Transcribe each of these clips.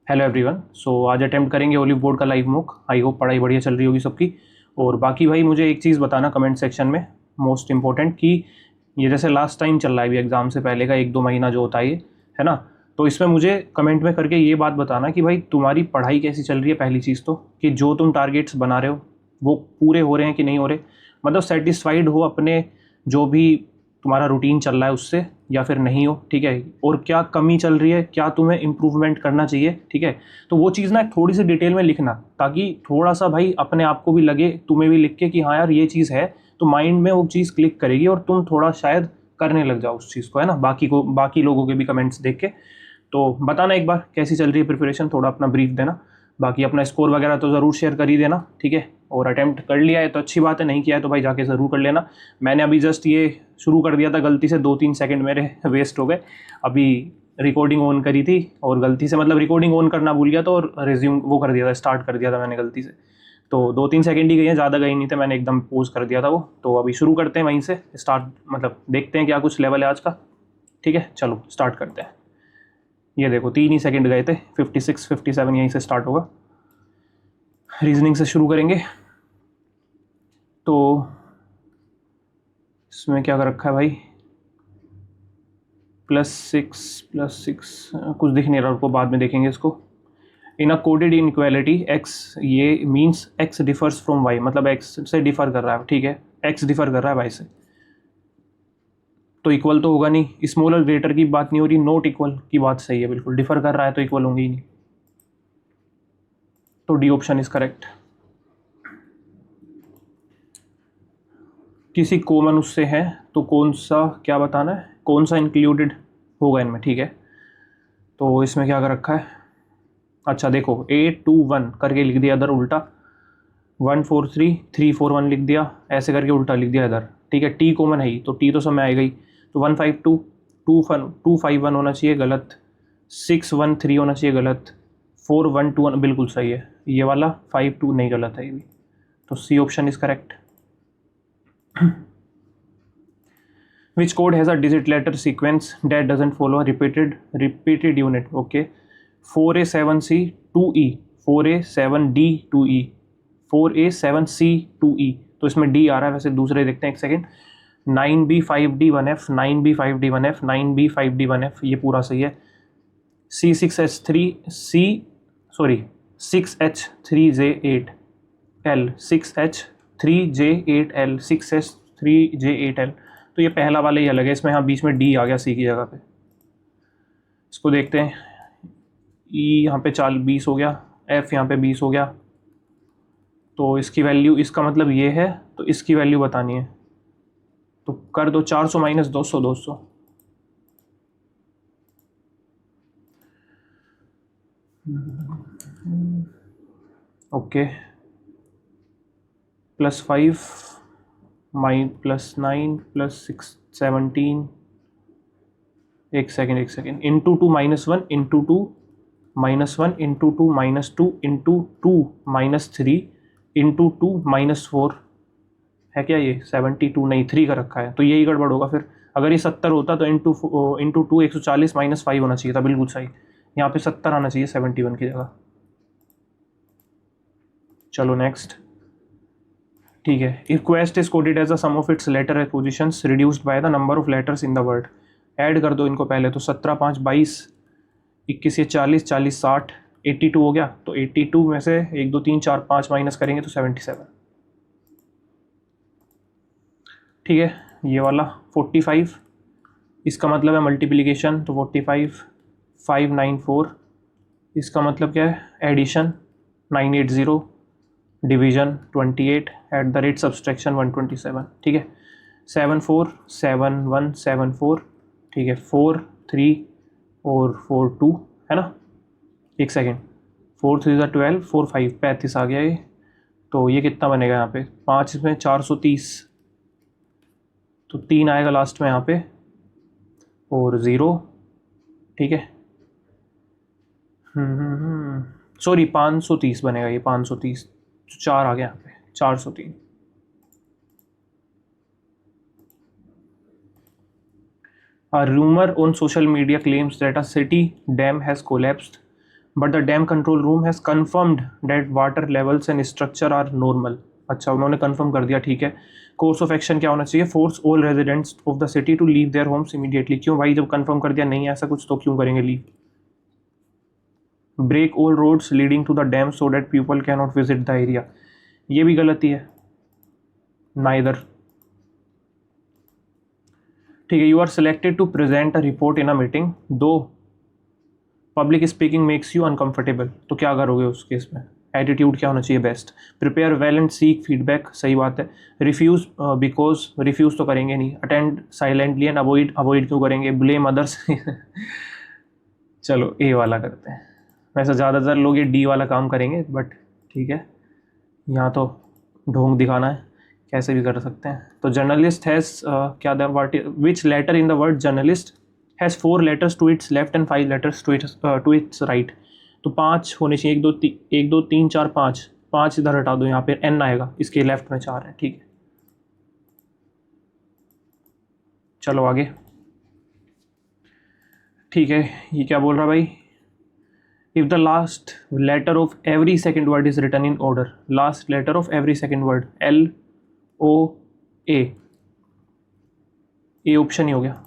Hello everyone. आज attempt करेंगे olive board का लाइव मूक। आई होप पढ़ाई बढ़िया चल रही होगी सबकी। और बाकी भाई मुझे एक चीज़ बताना कमेंट सेक्शन में, मोस्ट इम्पोर्टेंट, कि ये जैसे लास्ट टाइम चल रहा है अभी एग्ज़ाम से पहले का 1-2 महीना जो होता है ना। तो इसमें मुझे कमेंट में करके ये बात बताना कि भाई तुम्हारी पढ़ाई कैसी चल रही है। पहली चीज़ तो कि जो तुम टारगेट्स बना रहे हो वो पूरे हो रहे हैं कि नहीं हो रहे, मतलब सेटिस्फाइड हो अपने जो भी तुम्हारा रूटीन चल रहा है उससे, या फिर नहीं हो। ठीक है, और क्या कमी चल रही है, क्या तुम्हें इम्प्रूवमेंट करना चाहिए। ठीक है, तो वो चीज़ ना थोड़ी सी डिटेल में लिखना, ताकि थोड़ा सा भाई अपने आप को भी लगे, तुम्हें भी लिख के कि हाँ यार ये चीज़ है, तो माइंड में वो चीज़ क्लिक करेगी और तुम थोड़ा शायद करने लग जाओ उस चीज़ को, है ना। बाकी लोगों के भी कमेंट्स देख के तो बताना एक बार कैसी चल रही है प्रिपरेशन, थोड़ा अपना ब्रीफ देना। बाकी अपना स्कोर वगैरह तो ज़रूर शेयर कर ही देना, ठीक है। और अटेम्प्ट कर लिया है तो अच्छी बात है, नहीं किया है तो भाई जाके ज़रूर कर लेना। मैंने अभी जस्ट ये शुरू कर दिया था, गलती से 2-3 सेकंड मेरे वेस्ट हो गए। अभी रिकॉर्डिंग ऑन करी थी और गलती से, मतलब रिकॉर्डिंग ऑन करना भूल गया था और रिज्यूम वो कर दिया था, स्टार्ट कर दिया था मैंने गलती से। तो 2-3 सेकंड ही गई हैं, ज़्यादा गई नहीं थे, मैंने एकदम पोज कर दिया था वो। तो अभी शुरू करते हैं वहीं से स्टार्ट, मतलब देखते हैं क्या कुछ लेवल है आज का। ठीक है, चलो स्टार्ट करते हैं। ये देखो 3 ही सेकंड गए थे, 56-57 यहीं से स्टार्ट होगा। रीजनिंग से शुरू करेंगे। तो इसमें क्या कर रखा है भाई, +6 कुछ दिख नहीं रहा, उसको बाद में देखेंगे इसको। In a coded inequality X, ये means X differs from Y, मतलब एक्स से डिफर कर रहा है। ठीक है, एक्स डिफर कर रहा है वाई से, तो इक्वल तो होगा नहीं। स्मॉलर ग्रेटर की बात नहीं हो रही, नॉट इक्वल की बात सही है बिल्कुल। डिफर कर रहा है तो इक्वल होंगे ही नहीं, तो डी ऑप्शन इज करेक्ट। किसी कॉमन उससे है तो कौन सा, क्या बताना है, कौन सा इंक्लूडेड होगा इनमें। ठीक है, तो इसमें क्या कर रखा है, अच्छा देखो 8-2-1 करके लिख दिया इधर उल्टा, 1-4-3-3-4-1 लिख दिया, ऐसे करके उल्टा लिख दिया इधर। ठीक है, टी कॉमन है ही तो टी तो सब में आएगा ही। तो 1-5-2-2-5-1 होना चाहिए, गलत। 6-1-3 होना चाहिए, गलत। 4-1-2 बिल्कुल सही है। ये वाला 5-2 नहीं, गलत है ये भी। तो C option is correct. Which code has a digit letter sequence that doesn't follow a repeated unit? Okay, 4A7C 2E, 4A7D 2E, 4A7C 2E, तो इसमें D आ रहा है। वैसे दूसरे देखते हैं, एक सेकेंड। 9B5D1F, 9B5D1F, 9B5D1F, ये पूरा सही है। C6H3C, sorry 6H3J8L, 6H3J8L, 6H3J8L, तो ये पहला वाला ही अलग है। इसमें हाँ बीच में डी आ गया सी की जगह पे। इसको देखते हैं, ई यहाँ पे 20 हो गया, एफ यहाँ पे 20 हो गया, तो इसकी वैल्यू, इसका मतलब ये है, तो इसकी वैल्यू बतानी है। तो कर दो 400 - 200, 200। ओके, +5 +9 +6 17, एक second, into 2 -1 into 2 -1 into 2 -2 into 2 -3 into 2 -4 है क्या ये 72? नहीं, 3 का रखा है, तो यही गड़बड़ होगा फिर। अगर ये 70 होता तो इंटू 2 140 -5 होना चाहिए था, बिल्कुल सही। यहाँ पे 70 आना चाहिए 71 की जगह। चलो नेक्स्ट। ठीक है, if quest is coded as a sum of its letter positions reduced by the number of letters in the word. Add कर दो इनको पहले, तो 17 5 22, 21 ये 40 40 60, 82 हो गया। तो 82 में से 1 2 3 4 5 माइनस करेंगे तो 77। ठीक है, ये वाला 45, इसका मतलब है मल्टीप्लिकेशन, तो 45 594, इसका मतलब क्या है, addition 980, division 28, at the rate subtraction 127। ठीक है, 7 4 7 1 7 4, ठीक है, 4 3 और 4 2, है ना। एक सेकेंड, 4 3 12, 4 5 35 आ गया ये। तो ये कितना बनेगा यहाँ पे, 5 इसमें 430, तो 3 आएगा लास्ट में यहाँ पे, और 0। ठीक है, सॉरी 530 बनेगा ये, 530, 4 आ गया यहाँ पे, 403। A rumor on social media claims that a city dam has collapsed. But the dam control room has confirmed that water levels and structure are normal. अच्छा, उन्होंने कंफर्म कर दिया, ठीक है। कोर्स ऑफ एक्शन क्या होना चाहिए? Force all residents of the city to leave their homes immediately. क्यों भाई, जब कंफर्म कर दिया नहीं है ऐसा कुछ तो क्यों करेंगे leave? Break all roads leading to the dam so that people can not visit the area. ये भी गलती है, नाइदर। ठीक है, you are selected to present a report in a meeting though public speaking makes you uncomfortable. तो क्या करोगे उस केस में? एटीट्यूड क्या होना चाहिए? Best. Prepare well and seek feedback, सही बात है। रिफ्यूज बिकॉज रिफ्यूज तो करेंगे नहीं। Attend silently and avoid, avoid क्यों करेंगे? Blame others. चलो ए वाला करते हैं। वैसे ज़्यादातर लोग ये डी वाला काम करेंगे, बट ठीक है, यहाँ तो ढोंग दिखाना है, कैसे भी कर सकते हैं। तो जर्नलिस्ट हैज़ क्या the what which letter in the word journalist has 4 letters to its left and 5 letters to its right. तो 5 होने चाहिए, 1 2 3 4 5। 5 इधर हटा दो, यहाँ पे एन आएगा, इसके लेफ्ट में 4 है, ठीक है। चलो आगे। ठीक है, ये क्या बोल रहा भाई? If the last letter of every second word is written in order. Last letter of every second word, L O A option ही हो गया।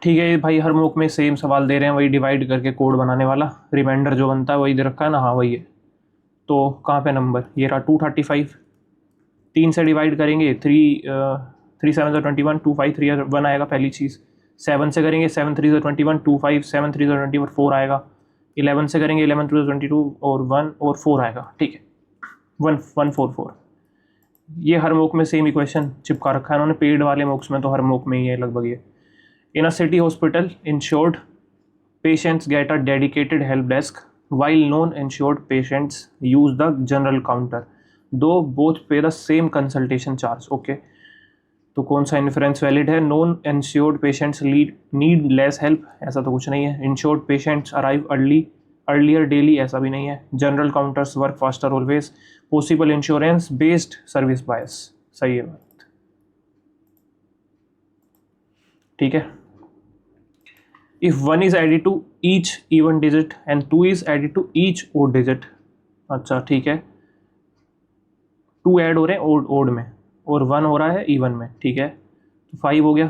ठीक है भाई, हर मॉक में सेम सवाल दे रहे हैं, वही डिवाइड करके कोड बनाने वाला। रिमाइंडर जो बनता है वही दे रखा है ना? हाँ वही है। तो कहाँ पे नंबर? ये रहा 235। 3 से डिवाइड करेंगे, 3 7 21, 2 5 3 1 आएगा पहली चीज़। 7 से करेंगे, 7 3 21, 2 5 7 3 24 4 आएगा। 11 से करेंगे, 11 3 22 और 1 और 4 आएगा, ठीक है। 1 1 4 4। ये हर मॉक में सेम इक्वेशन चिपका रखा है उन्होंने। पेड वाले मॉक्स में तो हर मॉक में ही है लगभग ये। In a city hospital, insured patients get a dedicated help desk, while non-insured patients use the general counter. Though both pay the same consultation charge. Okay. तो कौन सा इन्फ्रेंस वैलिड है? Non insured patients need less help, ऐसा तो कुछ नहीं है। Insured patients arrive earlier daily, ऐसा भी नहीं है। General counters work faster always. Possible insurance based service bias, सही है बात, ठीक है। If 1 is added to each even digit and 2 is added to each odd digit, अच्छा ठीक है, 2 ऐड हो रहे हैं ओड में और 1 हो रहा है इवन में, ठीक है। तो 5 हो गया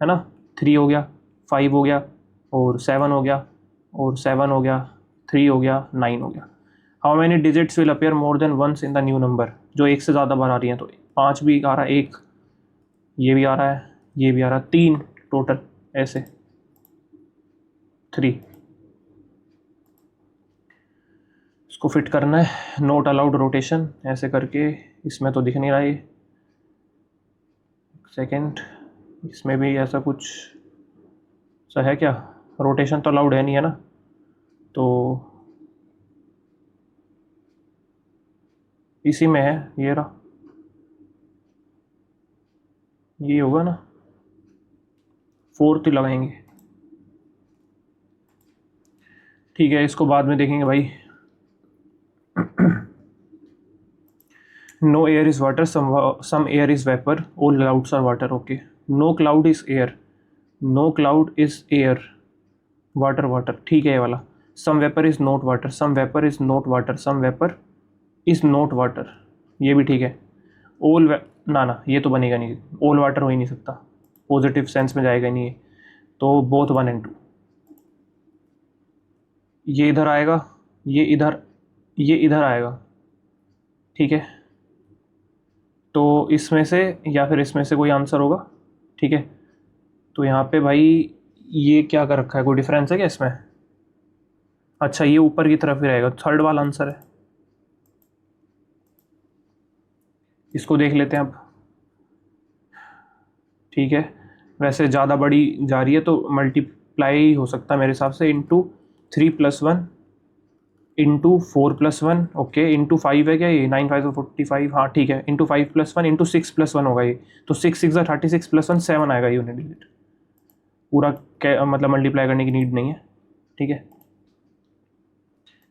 है ना, 3 हो गया, 5 हो गया और 7 हो गया और 7 हो गया, 3 हो गया, 9 हो गया। How many digits will appear more than once in the new number? जो एक से ज़्यादा बार आ रही हैं, तो 5 भी आ रहा है, 1 ये भी आ रहा है, ये भी आ रहा है, 3 टोटल, ऐसे 3। इसको फिट करना है, नोट अलाउड रोटेशन, ऐसे करके। इसमें तो दिख नहीं रहा है, सेकंड, इसमें भी ऐसा कुछ सा है क्या? रोटेशन तो अलाउड है नहीं, है ना? तो इसी में है, ये रहा, ये होगा ना, 4th लगाएंगे, ठीक है। इसको बाद में देखेंगे भाई। No air is water, some air is vapor, all clouds are water, okay. No cloud is air, no cloud is air, water, ठीक है ये वाला। Some vapor is not water, some vapor is not water, some vapor is not water, ये भी ठीक है। All ना ये तो बनेगा नहीं, all water हो ही नहीं सकता, पॉजिटिव सेंस में जाएगा नहीं है, तो both 1 and 2। ये इधर आएगा, ये इधर आएगा, ठीक है। तो इसमें से या फिर इसमें से कोई आंसर होगा, ठीक है। तो यहाँ पे भाई ये क्या कर रखा है, कोई डिफरेंस है क्या इसमें? अच्छा, ये ऊपर की तरफ ही रहेगा, 3rd वाला आंसर है। इसको देख लेते हैं अब, ठीक है। वैसे ज़्यादा बड़ी जा रही है तो मल्टीप्लाई हो सकता है मेरे हिसाब से, इंटू 3 + 1 इंटू 4 + 1, ओके, इंटू 5 है क्या ये? 9 5 45, हाँ ठीक है, इंटू 5 + 1 इंटू 6 + 1 होगा ये। तो 6 6 36 + 1 7 आएगा यूनिट डिजिट। पूरा मतलब मल्टीप्लाई करने की नीड नहीं है, ठीक है।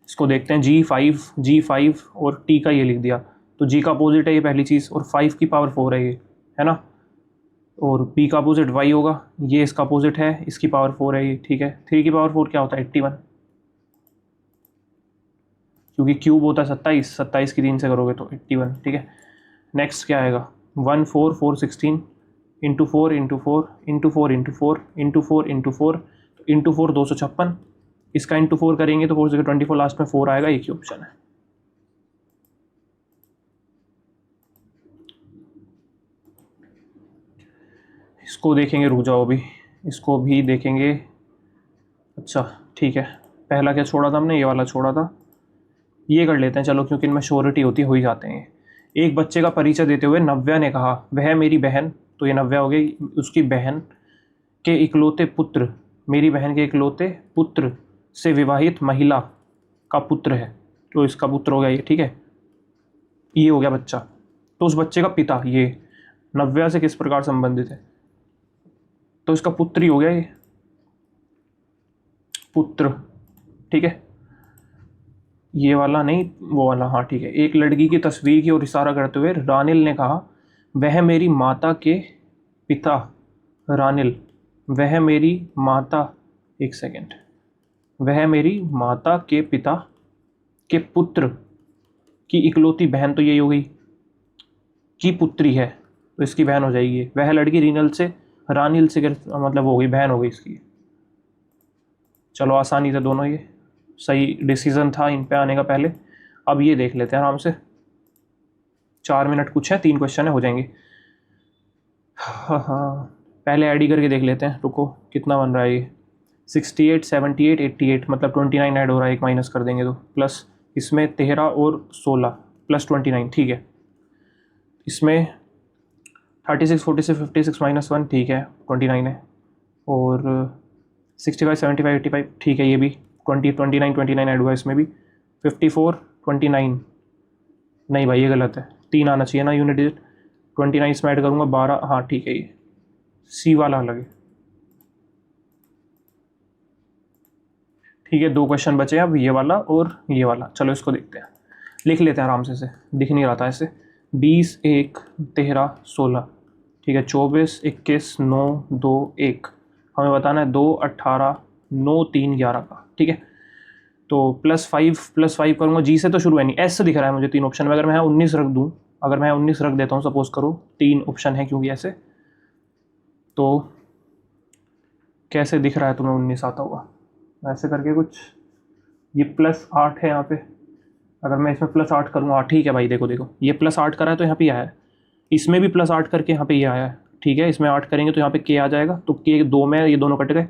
इसको देखते हैं, G5 और T का ये लिख दिया, तो G का अपोजिट है ये पहली चीज़, और 5 की पावर 4 है ये, है ना। और p का अपोजिट y होगा, ये इसका अपोजिट है, इसकी पावर 4 है ये, ठीक है। 3 की पावर 4 क्या होता है 81, क्योंकि क्यूब होता है 27, 27 की 3 से करोगे तो 81, ठीक है। नेक्स्ट क्या आएगा 1 4 4 16 into 4 into 4 into 4 into 4 into 4 into 4 into 4 256, इसका इंटू 4 करेंगे तो 4 से 24, लास्ट में 4 आएगा, एक ही ऑप्शन है। इसको देखेंगे, रुक जाओ अभी, इसको भी देखेंगे। अच्छा ठीक है, पहला क्या छोड़ा था हमने, ये वाला छोड़ा था, ये कर लेते हैं चलो, क्योंकि इनमें श्योरिटी होती हो ही जाते हैं। एक बच्चे का परिचय देते हुए नव्या ने कहा, वह मेरी बहन, तो ये नव्या हो गई, उसकी बहन के इकलौते पुत्र, मेरी बहन के इकलौते पुत्र से विवाहित महिला का पुत्र है, तो इसका पुत्र हो गया ये, ठीक है। ये हो गया बच्चा, तो उस बच्चे का पिता ये नव्या से किस प्रकार संबंधित है, तो इसका पुत्र ही हो गया ये, पुत्र, ठीक है। ये वाला नहीं, वो वाला, हाँ ठीक है। एक लड़की की तस्वीर की ओर इशारा करते हुए रानिल ने कहा, वह मेरी माता के पिता, रानिल, वह मेरी माता, एक सेकेंड, वह मेरी माता के पिता के पुत्र की इकलौती बहन, तो यही हो गई, की पुत्री है, तो इसकी बहन हो जाएगी। वह लड़की रीनल से, रानिल से मतलब हो गई, बहन हो गई इसकी। चलो आसानी से दोनों ये सही डिसीजन था इन पे आने का पहले। अब ये देख लेते हैं आराम से, 4 मिनट कुछ है, 3 क्वेश्चन है, हो जाएंगे। हाँ पहले ऐड ही करके देख लेते हैं, रुको कितना बन रहा है ये, 68 78 88, मतलब 29 ऐड हो रहा है, एक माइनस कर देंगे तो, प्लस इसमें 13 और 16 प्लस 29, ठीक है। इसमें 36 46 56 माइनस 1, ठीक है 29 है, और 65 75 85, ठीक है, ये भी 29 ऐड हुआ इसमें भी, 54 29, नहीं भाई ये गलत है, 3 आना चाहिए ना यूनिट डिजिट, 29 इसमें ऐड करूँगा 12, हाँ ठीक है, ये सी वाला अलग है, ठीक है। 2 क्वेश्चन बचे हैं अब, ये वाला और ये वाला, चलो इसको देखते हैं, लिख लेते हैं आराम से दिख नहीं रहा था ऐसे। 20 1 13 16, ठीक है, 24 21 9 2 1, हमें बताना है 2 18 9 3 11 का, ठीक है। तो +5 करूँगा, जी से तो शुरू है नहीं, एस से दिख रहा है मुझे 3 ऑप्शन में, अगर मैं 19 रख दूँ, अगर मैं 19 रख देता हूँ, सपोज करो 3 ऑप्शन है क्योंकि ऐसे, तो कैसे दिख रहा है तुम्हें 19 आता हुआ, ऐसे करके कुछ, ये +8 है यहाँ पे, अगर मैं इसमें +8 करूँगा, ठीक है भाई, देखो देखो ये +8 करा है तो यहाँ पे आया है, इसमें भी +8 करके यहाँ पे ये आया है, ठीक है। इसमें 8 करेंगे तो यहाँ पे के आ जाएगा, तो के 2 में ये दोनों कट गए,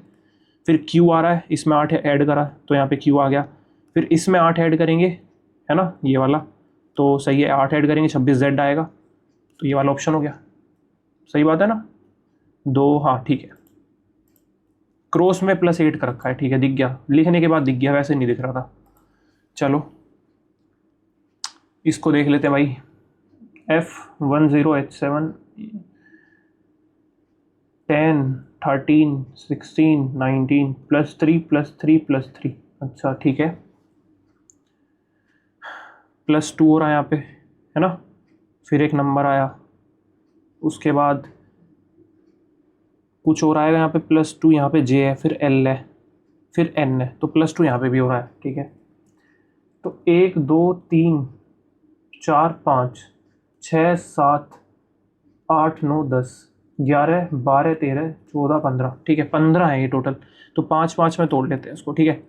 फिर क्यू आ रहा है, इसमें 8 ऐड करा तो यहाँ पे क्यू आ गया, फिर इसमें 8 ऐड करेंगे, है ना ये वाला, तो सही है, 8 ऐड करेंगे 26 जेड आएगा, तो ये वाला ऑप्शन हो गया, सही बात है ना, 2, हाँ ठीक है। क्रॉस में +8 कर रखा है, ठीक है, दिख गया, लिखने के बाद दिख गया, वैसे नहीं दिख रहा था। चलो इसको देख लेते हैं भाई, F10H7 10 13 16 19 +3 +3 +3, अच्छा ठीक है, +2 हो रहा है यहाँ पे, है ना, फिर एक नंबर आया, उसके बाद कुछ और आएगा यहाँ पे, +2 यहाँ पे J है, फिर L है, फिर N है, तो +2 यहाँ पे भी हो रहा है, ठीक है। तो 1 2 3 4 5 6 7 8 9 10 11 12 13 14 15, ठीक है 15 है ये टोटल, तो 5 5 में तोड़ लेते हैं इसको, ठीक है।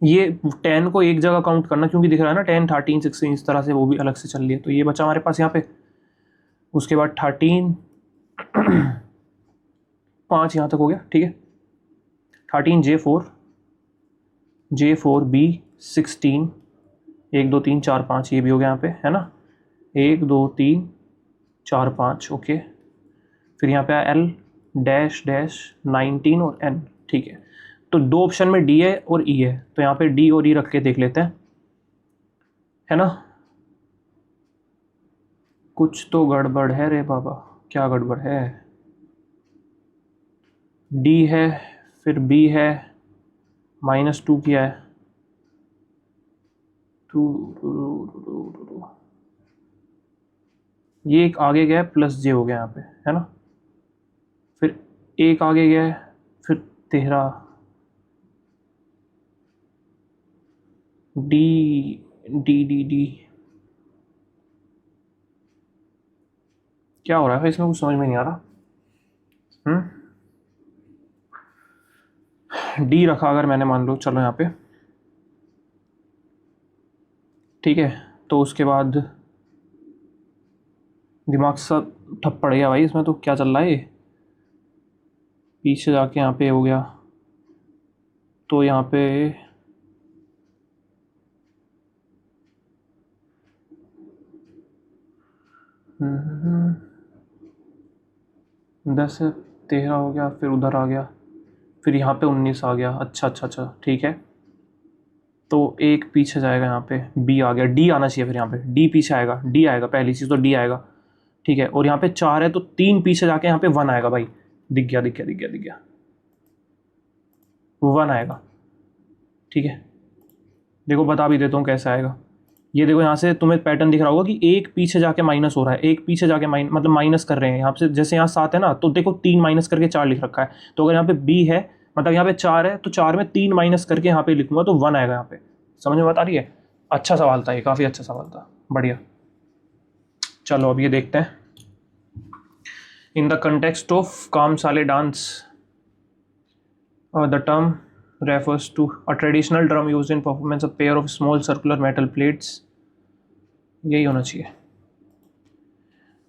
ये 10 को एक जगह काउंट करना, क्योंकि दिख रहा है ना 10 13 16 इस तरह से, वो भी अलग से चल रही है, तो ये बचा हमारे पास यहाँ पे, उसके बाद 13 5 यहाँ तक हो गया, ठीक है। 13 J4 B 16 1 2 3 4 5, ये भी हो गया यहाँ पे, है ना, 1 2 3 4 5, ओके। फिर यहाँ पे L डैश डैश 19 और N, ठीक है। तो 2 ऑप्शन में D है और E है, तो यहाँ पे D और E रख के देख लेते हैं, है ना। कुछ तो गड़बड़ है रे बाबा, क्या गड़बड़ है, D है, फिर B है, -2 किया है, 2 2 2 2 2, ये एक आगे गया है प्लस जे हो गया यहाँ पे, है ना, फिर एक आगे गया है, फिर 13 डी डी डी डी। क्या हो रहा है इसमें, कुछ समझ में नहीं आ रहा। डी रखा अगर मैंने, मान लो चलो यहाँ पे, ठीक है, तो उसके बाद दिमाग सा ठप पड़ गया भाई इसमें, तो क्या चल रहा है ये, पीछे जाके यहाँ पे हो गया, तो यहाँ पे 10 से 13 हो गया, फिर उधर आ गया, फिर यहाँ पे 19 आ गया। अच्छा अच्छा अच्छा, ठीक है, तो एक पीछे जाएगा, यहाँ पे बी आ गया, डी आना चाहिए, फिर यहाँ पे डी पीछे आएगा, डी आएगा पहली चीज़, तो डी आएगा, ठीक है, और यहाँ पे 4 है तो 3 पीछे जाके यहाँ पे 1 आएगा भाई, दिख गया दिख गया दिख गया दिख गया, 1 आएगा, ठीक है। देखो बता भी देता हूँ कैसे आएगा, ये देखो यहाँ से तुम्हें पैटर्न दिख रहा होगा कि एक पीछे जाके माइनस हो रहा है, एक पीछे जाके मतलब माइनस कर रहे हैं यहाँ से, जैसे यहाँ 7 है ना, तो देखो 3 माइनस करके 4 लिख रखा है, तो अगर यहाँ पे बी है, मतलब यहाँ पे 4 है, तो 4 में 3 माइनस करके यहाँ पे लिखूंगा तो 1 आएगा यहाँ पे। समझ में बता रही है? अच्छा सवाल था ये, काफ़ी अच्छा सवाल था, बढ़िया। चलो अब ये देखते हैं, in the context of Kamsale dance the term refers to a traditional drum used in performance, a pair of small circular metal plates, यही होना चाहिए।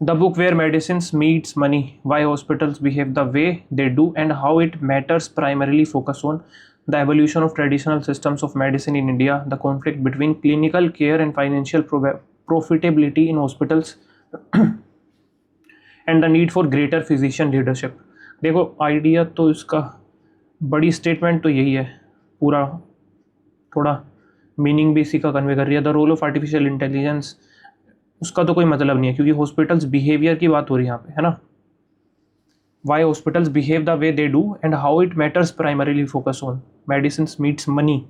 The book where medicines meets money, why hospitals behave the way they do and how it matters primarily focus on the evolution of traditional systems of medicine in India, the conflict between clinical care and financial profitability in hospitals and the need for greater physician leadership। देखो idea तो इसका, बड़ी statement तो यही है, पूरा थोड़ा meaning भी इसी का कन्वे कर रही है। The role of artificial intelligence, उसका तो कोई मतलब नहीं है क्योंकि हॉस्पिटल्स बिहेवियर की बात हो रही है यहाँ पे, है ना। Why hospitals behave the way they do and how it matters primarily focus on medicine meets money,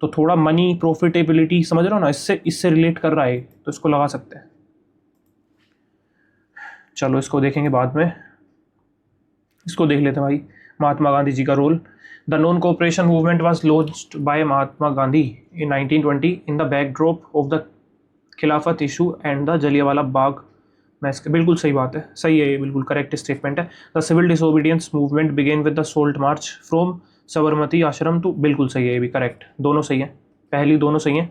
तो थोड़ा मनी प्रॉफिटेबिलिटी समझ रहे हो ना, इससे रिलेट कर रहा है, तो इसको लगा सकते हैं। चलो इसको देखेंगे बाद में, इसको देख लेते हैं भाई। महात्मा गांधी जी का role. The non cooperation movement was launched by Mahatma Gandhi in 1920 in the backdrop of the Khilafat issue and the Jallianwala Bagh massacre. बिल्कुल सही बात है, सही है, ये बिल्कुल करेक्ट स्टेटमेंट है। The civil disobedience movement began with the salt march from Sabarmati Ashram to, बिल्कुल सही है, ये भी करेक्ट, दोनों सही है, पहली दोनों सही है,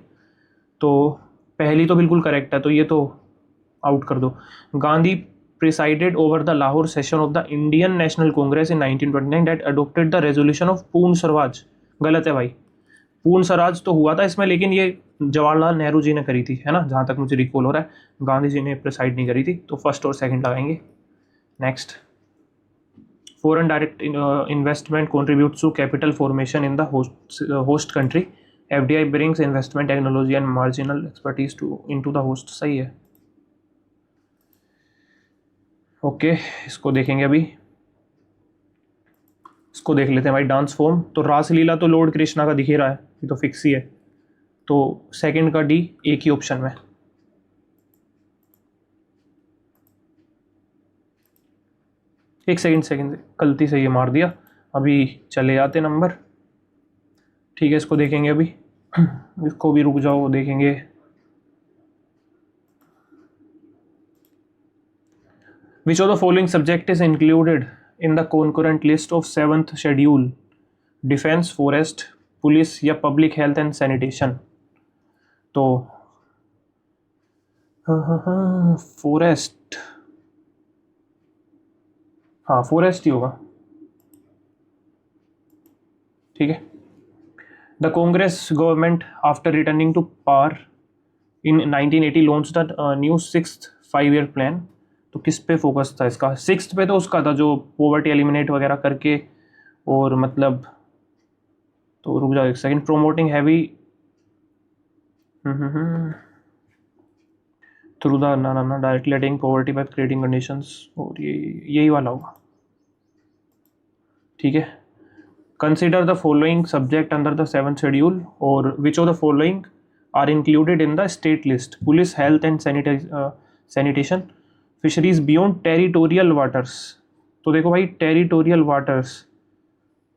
तो पहली तो बिल्कुल करेक्ट है, तो ये तो आउट कर दो। Gandhi presided over the Lahore session of the Indian National Congress in 1929 that adopted the resolution of पूर्ण स्वराज। गलत है भाई, पूर्ण स्वराज तो हुआ था इसमें, लेकिन ये जवाहरलाल नेहरू जी ने करी थी, है ना, जहाँ तक मुझे रिकॉल हो रहा है, गांधी जी ने प्रिसाइड नहीं करी थी, तो फर्स्ट और सेकंड लगाएंगे। Next, foreign direct investment contributes to capital formation in the host country, FDI brings investment, technology and marginal expertise into the host। सही है, ओके इसको देखेंगे अभी, इसको देख लेते हैं भाई। डांस फॉर्म तो रासलीला तो लॉर्ड कृष्णा का दिख ही रहा है, ये तो फिक्स ही है, तो सेकंड का डी एक ही ऑप्शन में। एक सेकंड गलती से ये मार दिया, अभी चले जाते नंबर, ठीक है, इसको देखेंगे अभी, इसको भी रुक जाओ देखेंगे। Which of the following subject is included in the concurrent list of 7th schedule? Defense, forest, police या public health and sanitation? तो फॉरेस्ट, हाँ फॉरेस्ट ही होगा, ठीक है। The Congress government after returning to power in 1980 launch the new 6th 5-year plan, तो किस पे फोकस था इसका? 6th पे तो उसका था जो पॉवर्टी एलिमिनेट वगैरह करके, और मतलब, तो रुक जाओ एक second, promoting heavy through the ना directly attaining poverty by creating conditions, और यही वाला होगा, ठीक है। Consider the following subject under the 7th schedule, और which of the following are included in the state list? Police, health and sanitation, fisheries beyond territorial waters, तो देखो भाई टेरिटोरियल वाटर्स,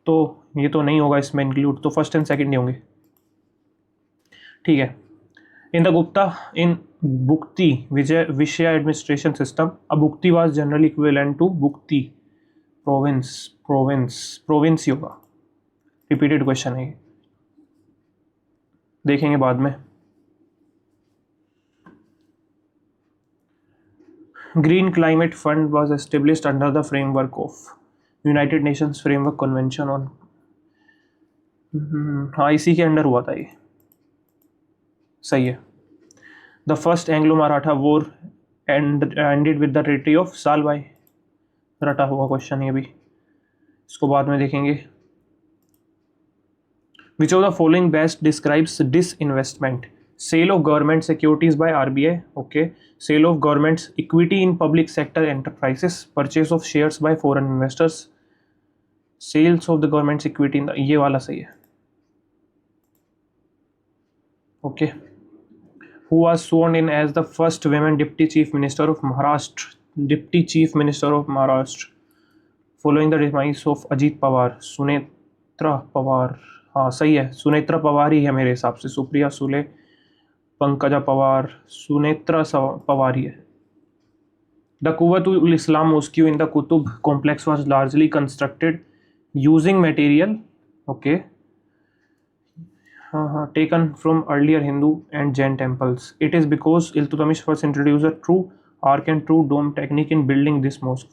तो ये तो नहीं होगा इसमें इंक्लूड, तो फर्स्ट एंड सेकंड नहीं होंगे, ठीक है। इन Bukti Vishaya administration system, a Bukti was generally equivalent to Bukti province ही होगा, रिपीटेड क्वेश्चन है ये, देखेंगे बाद में। Green climate fund was established under the framework of United Nations Framework Convention on, हाँ इसी के अंडर हुआ था ये, सही है। The first Anglo Maratha war ended with the treaty of Salbai, रटा हुआ क्वेश्चन ये भी, इसको बाद में देखेंगे। Which of the following best describes disinvestment, sale of government securities by RBI, okay, sale of government's equity in public sector enterprises, purchase of shares by foreign investors, sales of the government equity in, ये वाला सही है, okay. Who was sworn in as the first women Deputy Chief Minister of Maharashtra following the demise of Ajit Pawar, Sunetra Pawar, हाँ सही है, सुनेत्रा पवार ही है मेरे हिसाब से, सुप्रिया सुले, पंकजा पवार, सुनेत्रा पवार ही है। The Quwwatul Islam Mosque in the Qutub complex was largely constructed using material, okay, taken from earlier Hindu and Jain temples. It is because Iltutmish first introduced a true arc and true dome technique in building this mosque.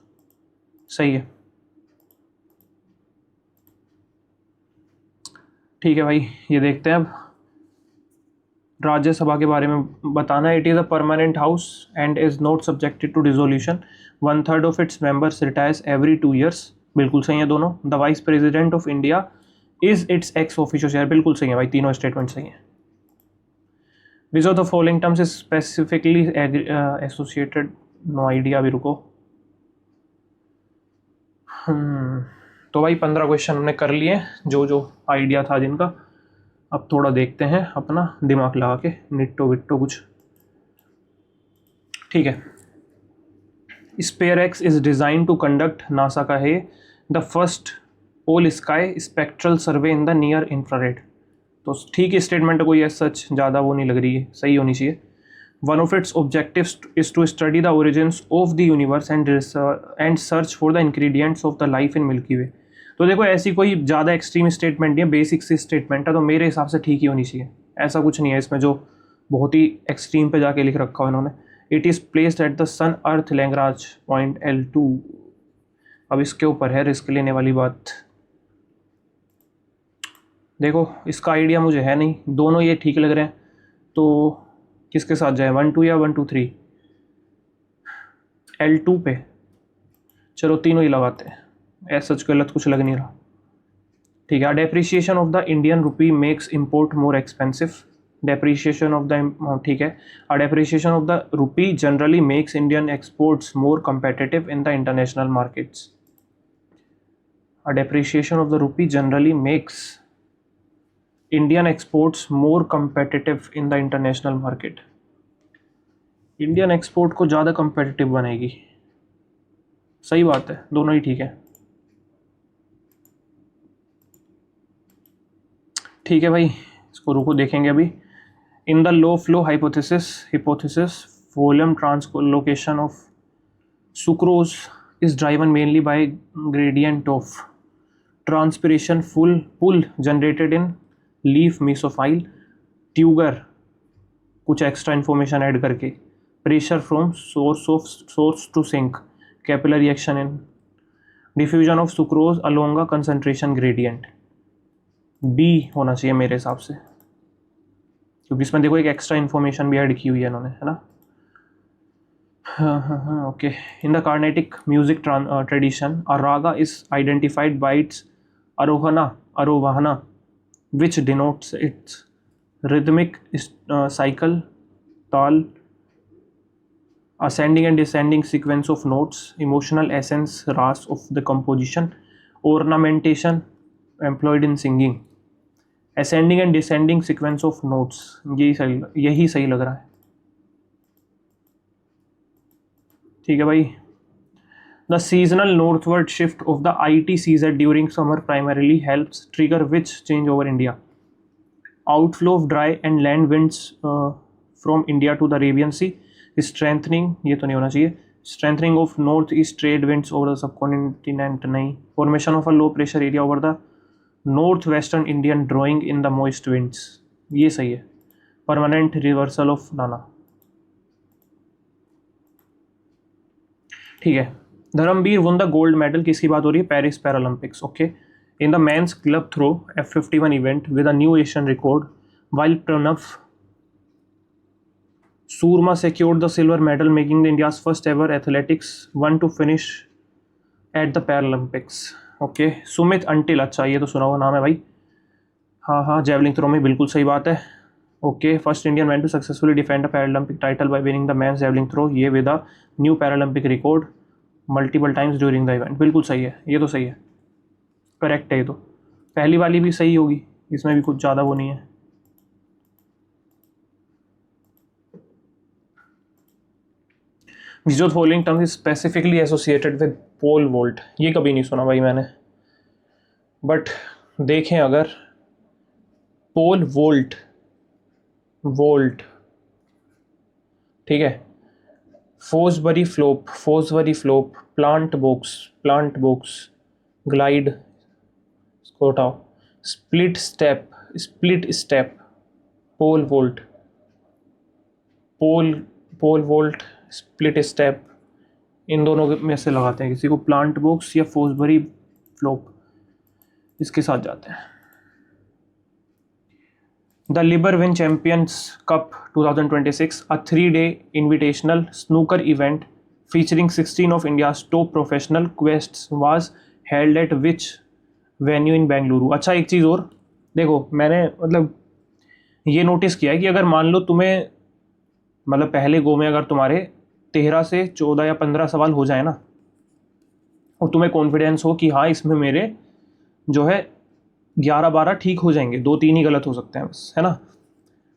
सही है, ठीक है भाई। ये देखते हैं अब राज्यसभा के बारे में बताना है। It is a permanent house and is not subjected to dissolution, 1/3 of its members retires every 2 years, बिल्कुल सही है दोनों। The vice president of India is its ex officio chair, बिल्कुल सही है भाई, तीनों स्टेटमेंट सही है। Which of the following terms is specifically associated, no idea, अभी रुको। तो भाई 15 क्वेश्चन हमने कर लिए, जो जो आइडिया था जिनका। अब थोड़ा देखते हैं अपना दिमाग लगा के, निट्टो विट्टो कुछ, ठीक है। SPHEREx is design to conduct, NASA का है, the first all sky spectral survey in the near infrared, तो ठीक स्टेटमेंट है, कोई ऐसा सच ज़्यादा वो नहीं लग रही है, सही होनी चाहिए। One of its objectives is to study the origins of the universe and search for the ingredients of the life in Milky Way, तो देखो ऐसी कोई ज़्यादा एक्सट्रीम स्टेटमेंट नहीं है, बेसिक सी स्टेटमेंट है, तो मेरे हिसाब से ठीक ही होनी चाहिए, ऐसा कुछ नहीं है इसमें जो बहुत ही एक्सट्रीम पे जाके लिख रखा है इन्होंने। It is placed at the sun earth Lagrange point L2, अब इसके ऊपर है रिस्क लेने वाली बात। देखो इसका आइडिया मुझे है नहीं, दोनों ये ठीक लग रहे हैं, तो किसके साथ जाए, 1 2 या 1 2 3, L2 पे, चलो तीनों ही लगाते हैं, ऐसा सच गलत कुछ लग नहीं रहा, ठीक है। Depreciation of the Indian rupee makes import more expensive, depreciation of the, ठीक है, depreciation of the rupee generally makes Indian exports more competitive in the international markets. A depreciation of the rupee generally makes Indian exports more competitive in the international market. Indian export को ज़्यादा competitive बनाएगी, सही बात है, दोनों ही ठीक है, ठीक है भाई। इसको रुको देखेंगे अभी। In the low flow hypothesis volume translocation of sucrose is driven mainly by gradient of transpiration pull generated in leaf mesophyll turgor, कुछ एक्स्ट्रा इन्फॉर्मेशन ऐड करके, pressure from source to sink, capillary action in diffusion of sucrose along a concentration gradient, B होना चाहिए मेरे हिसाब से, क्योंकि इसमें देखो एक एक्स्ट्रा इन्फॉर्मेशन भी ऐड की हुई है इन्होंने, है ना। हाँ okay. In the Carnatic music tradition a raga is identified by its arohana which denotes its rhythmic cycle, tal, ascending and descending sequence of notes, emotional essence, ras of the composition, ornamentation employed in singing, ascending and descending sequence of notes, यही सही लग रहा है। ठीक है भाई। The seasonal northward shift of the ITCZ during summer primarily helps trigger which change over India? Outflow of dry and land winds from India to the Arabian sea, strengthening, ये तो नहीं होना चाहिए, strengthening of north east trade winds over the subcontinent, नहीं, formation of a low pressure area over the north western Indian drawing in the moist winds, ये सही है, permanent reversal of नाना। ठीक है। Dharambir won the gold medal, किसकी बात हो रही है? Paris Paralympics. Okay. In the men's club throw F51 event with a new Asian record, while Pranav Surma secured the silver medal, making the India's first ever athletics one to finish at the Paralympics. Okay. Sumit until, अच्छा ये तो सुना हुआ नाम है भाई। हाँ हाँ, जेवलिंग थ्रो में बिल्कुल सही बात है। Okay. First Indian man to successfully defend a Paralympic title by winning the men's javelin throw, ये with a new Paralympic record multiple times during the event, बिल्कुल सही है, ये तो सही है, करेक्ट है ये तो। पहली वाली भी सही होगी, इसमें भी कुछ ज़्यादा वो नहीं है। Which of following term is specifically associated with pole vault, ये कभी नहीं सुना भाई मैंने, बट देखें अगर, पोल वोल्ट, वोल्ट, ठीक है, फोसबरी फ्लोप, प्लांट बॉक्स, ग्लाइड, इसको हटाओ, स्प्लिट स्टेप, पोल वोल्ट, स्प्लिट स्टेप, इन दोनों में से लगाते हैं किसी को, प्लांट बॉक्स या फोसबरी फ्लोप, इसके साथ जाते हैं। The Liberwin champions cup 2026, a 3-day invitational snooker event featuring 16 of India's top professional quests was held at which venue in Bengaluru? अच्छा, एक चीज़ और देखो, मैंने मतलब ये नोटिस किया है कि अगर मान लो तुम्हें मतलब पहले गो में अगर तुम्हारे 13 से 14 या 15 सवाल हो जाए ना, और तुम्हें कॉन्फिडेंस हो कि हाँ इसमें मेरे जो है 11-12 ठीक हो जाएंगे, 2-3 ही गलत हो सकते हैं बस, है ना,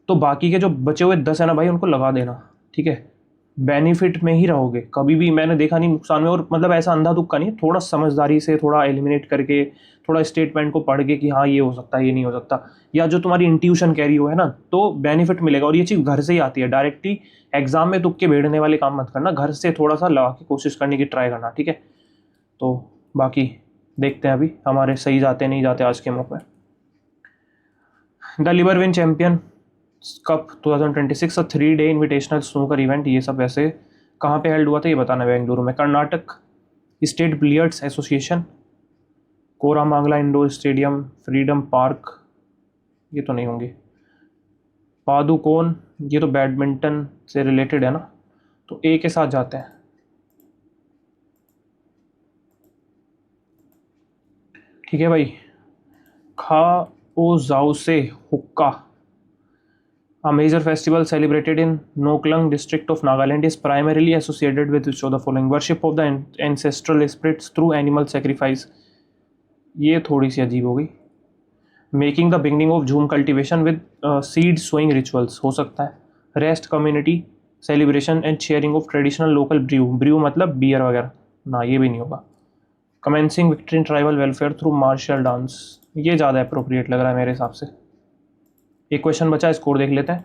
तो बाकी के जो बचे हुए 10 है ना भाई, उनको लगा देना, ठीक है, बेनिफिट में ही रहोगे, कभी भी मैंने देखा नहीं नुकसान में। और मतलब ऐसा अंधा तुक्का नहीं, थोड़ा समझदारी से, थोड़ा एलिमिनेट करके, थोड़ा स्टेटमेंट को पढ़ के कि हाँ ये हो सकता है, ये नहीं हो सकता, या जो तुम्हारी इंट्यूशन कैरी हो है ना, तो बेनिफिट मिलेगा। और ये चीज़ घर से ही आती है, डायरेक्टली एग्जाम में तुक्के भेड़ने वाले काम मत करना, घर से थोड़ा सा लगा के कोशिश करने की ट्राई करना, ठीक है। तो बाकी देखते हैं अभी हमारे सही जाते नहीं जाते आज के मौके में। The Liberwin champion cup 2026, 3-day invitational snooker event, ये सब वैसे कहाँ पे हेल्ड हुआ था ये बताना। बेंगलुरु में। Karnataka state billiards association, Koramangala indoor stadium, freedom park, ये तो नहीं होंगे। पादुकोण, ये तो बैडमिंटन से रिलेटेड है ना, तो ए के साथ जाते हैं। ठीक है भाई। खाओजाओसे हुक्का, a major festival celebrated in Noklang district of Nagaland, is primarily associated with which of the following? Worship of the ancestral spirits through animal sacrifice, ये थोड़ी सी अजीब हो गई। Making the beginning of झूम cultivation with seed sowing rituals, हो सकता है। Rest community celebration and sharing of traditional local brew मतलब बियर वगैरह, ना ये भी नहीं होगा। Commencing victory in tribal welfare through martial dance, ये ज़्यादा अप्रोप्रिएट लग रहा है मेरे हिसाब से। एक क्वेश्चन बचा, स्कोर देख लेते हैं,